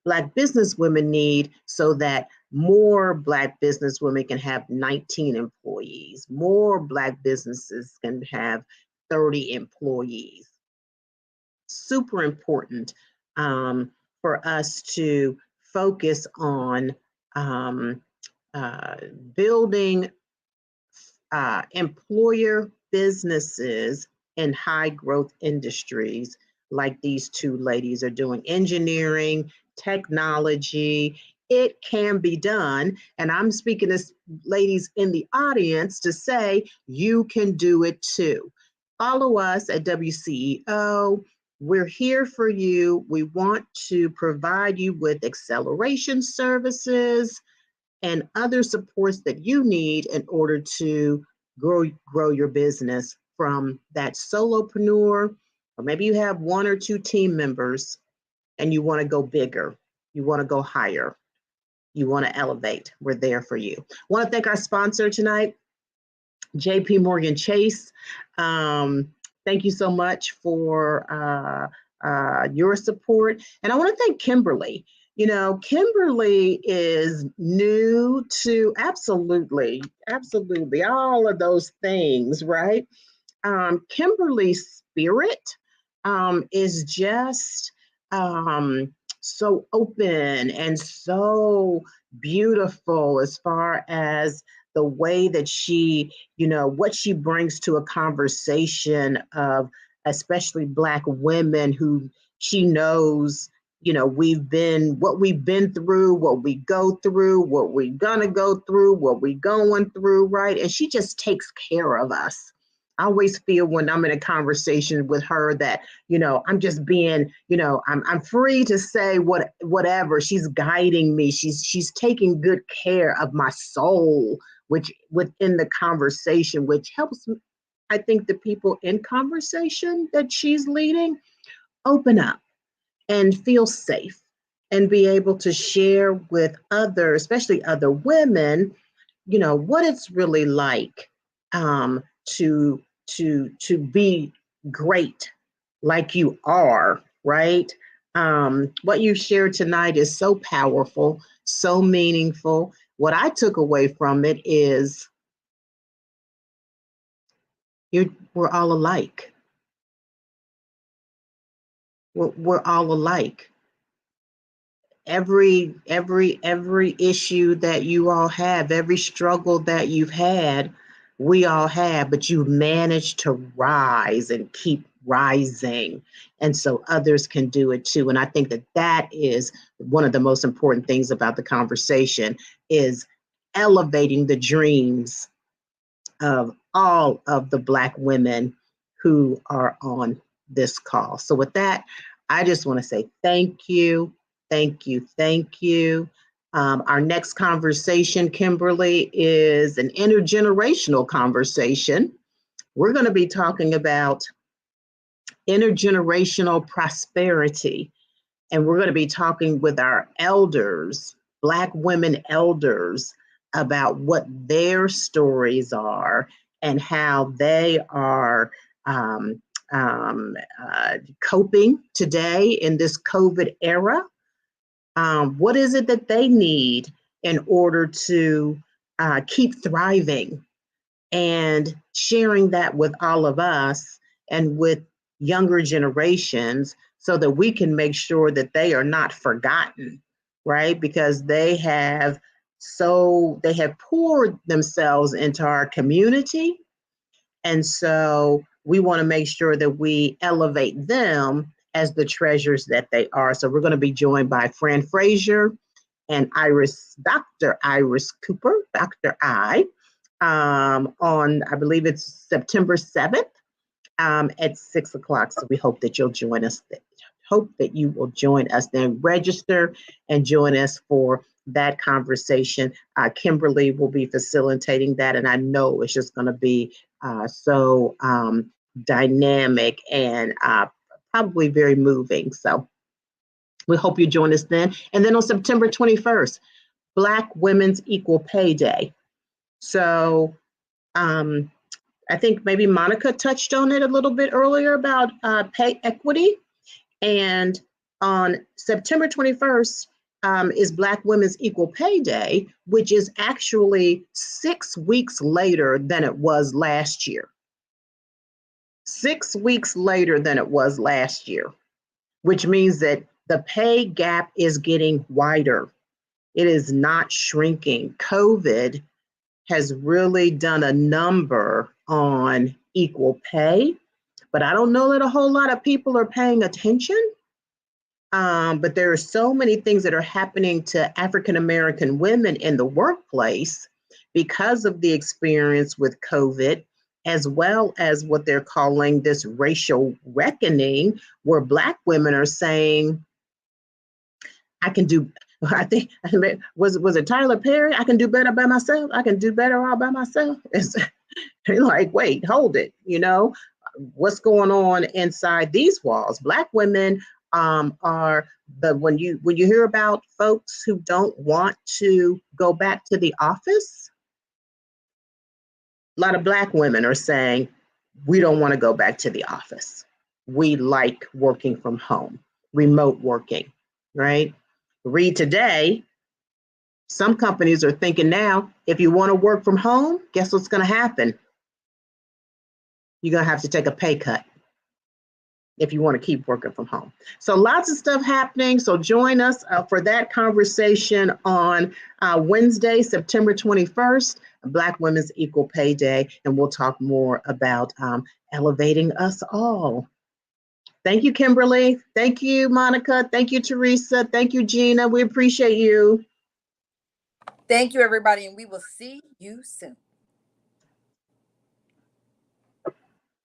Black business women need, so that more Black business women can have 19 employees, more Black businesses can have 30 employees. Super important for us to focus on building employer businesses in high growth industries like these two ladies are doing. Engineering, technology, it can be done. And I'm speaking to ladies in the audience to say, you can do it too. Follow us at WCEO. We're here for you. We want to provide you with acceleration services and other supports that you need in order to grow your business from that solopreneur, or maybe you have one or two team members and you want to go bigger, you want to go higher, you want to elevate. We're there for you. I want to thank our sponsor tonight, JP Morgan Chase. Thank you so much for your support. And I want to thank Kimberly. Kimberly is new to absolutely all of those things, right? Kimberly's spirit is just so open and so beautiful as far as the way that she, what she brings to a conversation of especially Black women who she knows, what we've been through, what we go through, what we're gonna go through, what we're going through, right? And she just takes care of us. I always feel when I'm in a conversation with her that, I'm just being, I'm free to say whatever. She's guiding me. She's taking good care of my soul, which within the conversation, which helps, I think, the people in conversation that she's leading open up and feel safe and be able to share with others, especially other women, what it's really like to be great like you are, right? What you shared tonight is so powerful, so meaningful. What I took away from it is we're all alike. We're all alike. Every issue that you all have, every struggle that you've had, we all have, but you've managed to rise and keep rising. And so others can do it too. And I think that is one of the most important things about the conversation, is elevating the dreams of all of the Black women who are on this call. So with that, I just want to say thank you. Thank you. Thank you. Our next conversation, Kimberly, is an intergenerational conversation. We're going to be talking about intergenerational prosperity. And we're going to be talking with our elders, Black women elders, about what their stories are and how they are coping today in this COVID era. What is it that they need in order to keep thriving, and sharing that with all of us and with younger generations so that we can make sure that they are not forgotten, right? Because they have poured themselves into our community. And so we want to make sure that we elevate them as the treasures that they are. So we're going to be joined by Fran Frazier and Dr. Iris Cooper, Dr. I, on, I believe it's September 7th at 6 o'clock. So we hope that you'll join us. Hope that you will join us then. Register and join us for that conversation. Kimberly will be facilitating that, and I know it's just going to be so dynamic and probably very moving. So we hope you join us then. And then on September 21st, Black Women's Equal Pay Day. So I think maybe Monica touched on it a little bit earlier about pay equity. And on September 21st is Black Women's Equal Pay Day, which is actually 6 weeks later than it was last year. 6 weeks later than it was last year, which means that the pay gap is getting wider. It is not shrinking. COVID has really done a number on equal pay, but I don't know that a whole lot of people are paying attention. But there are so many things that are happening to African-American women in the workplace because of the experience with COVID, as well as what they're calling this racial reckoning, where Black women are saying, I think, was it Tyler Perry? I can do better by myself. I can do better all by myself. It's like, wait, hold it. What's going on inside these walls? Black women are when you hear about folks who don't want to go back to the office, a lot of Black women are saying, we don't want to go back to the office. We like working from home, remote working, right? Read today, some companies are thinking now, if you want to work from home, guess what's going to happen? You're going to have to take a pay cut if you want to keep working from home. So lots of stuff happening. So join us for that conversation on Wednesday, September 21st, Black Women's Equal Pay Day. And we'll talk more about elevating us all. Thank you, Kimberly. Thank you, Monica. Thank you, Teresa. Thank you, Gina. We appreciate you. Thank you, everybody, and we will see you soon.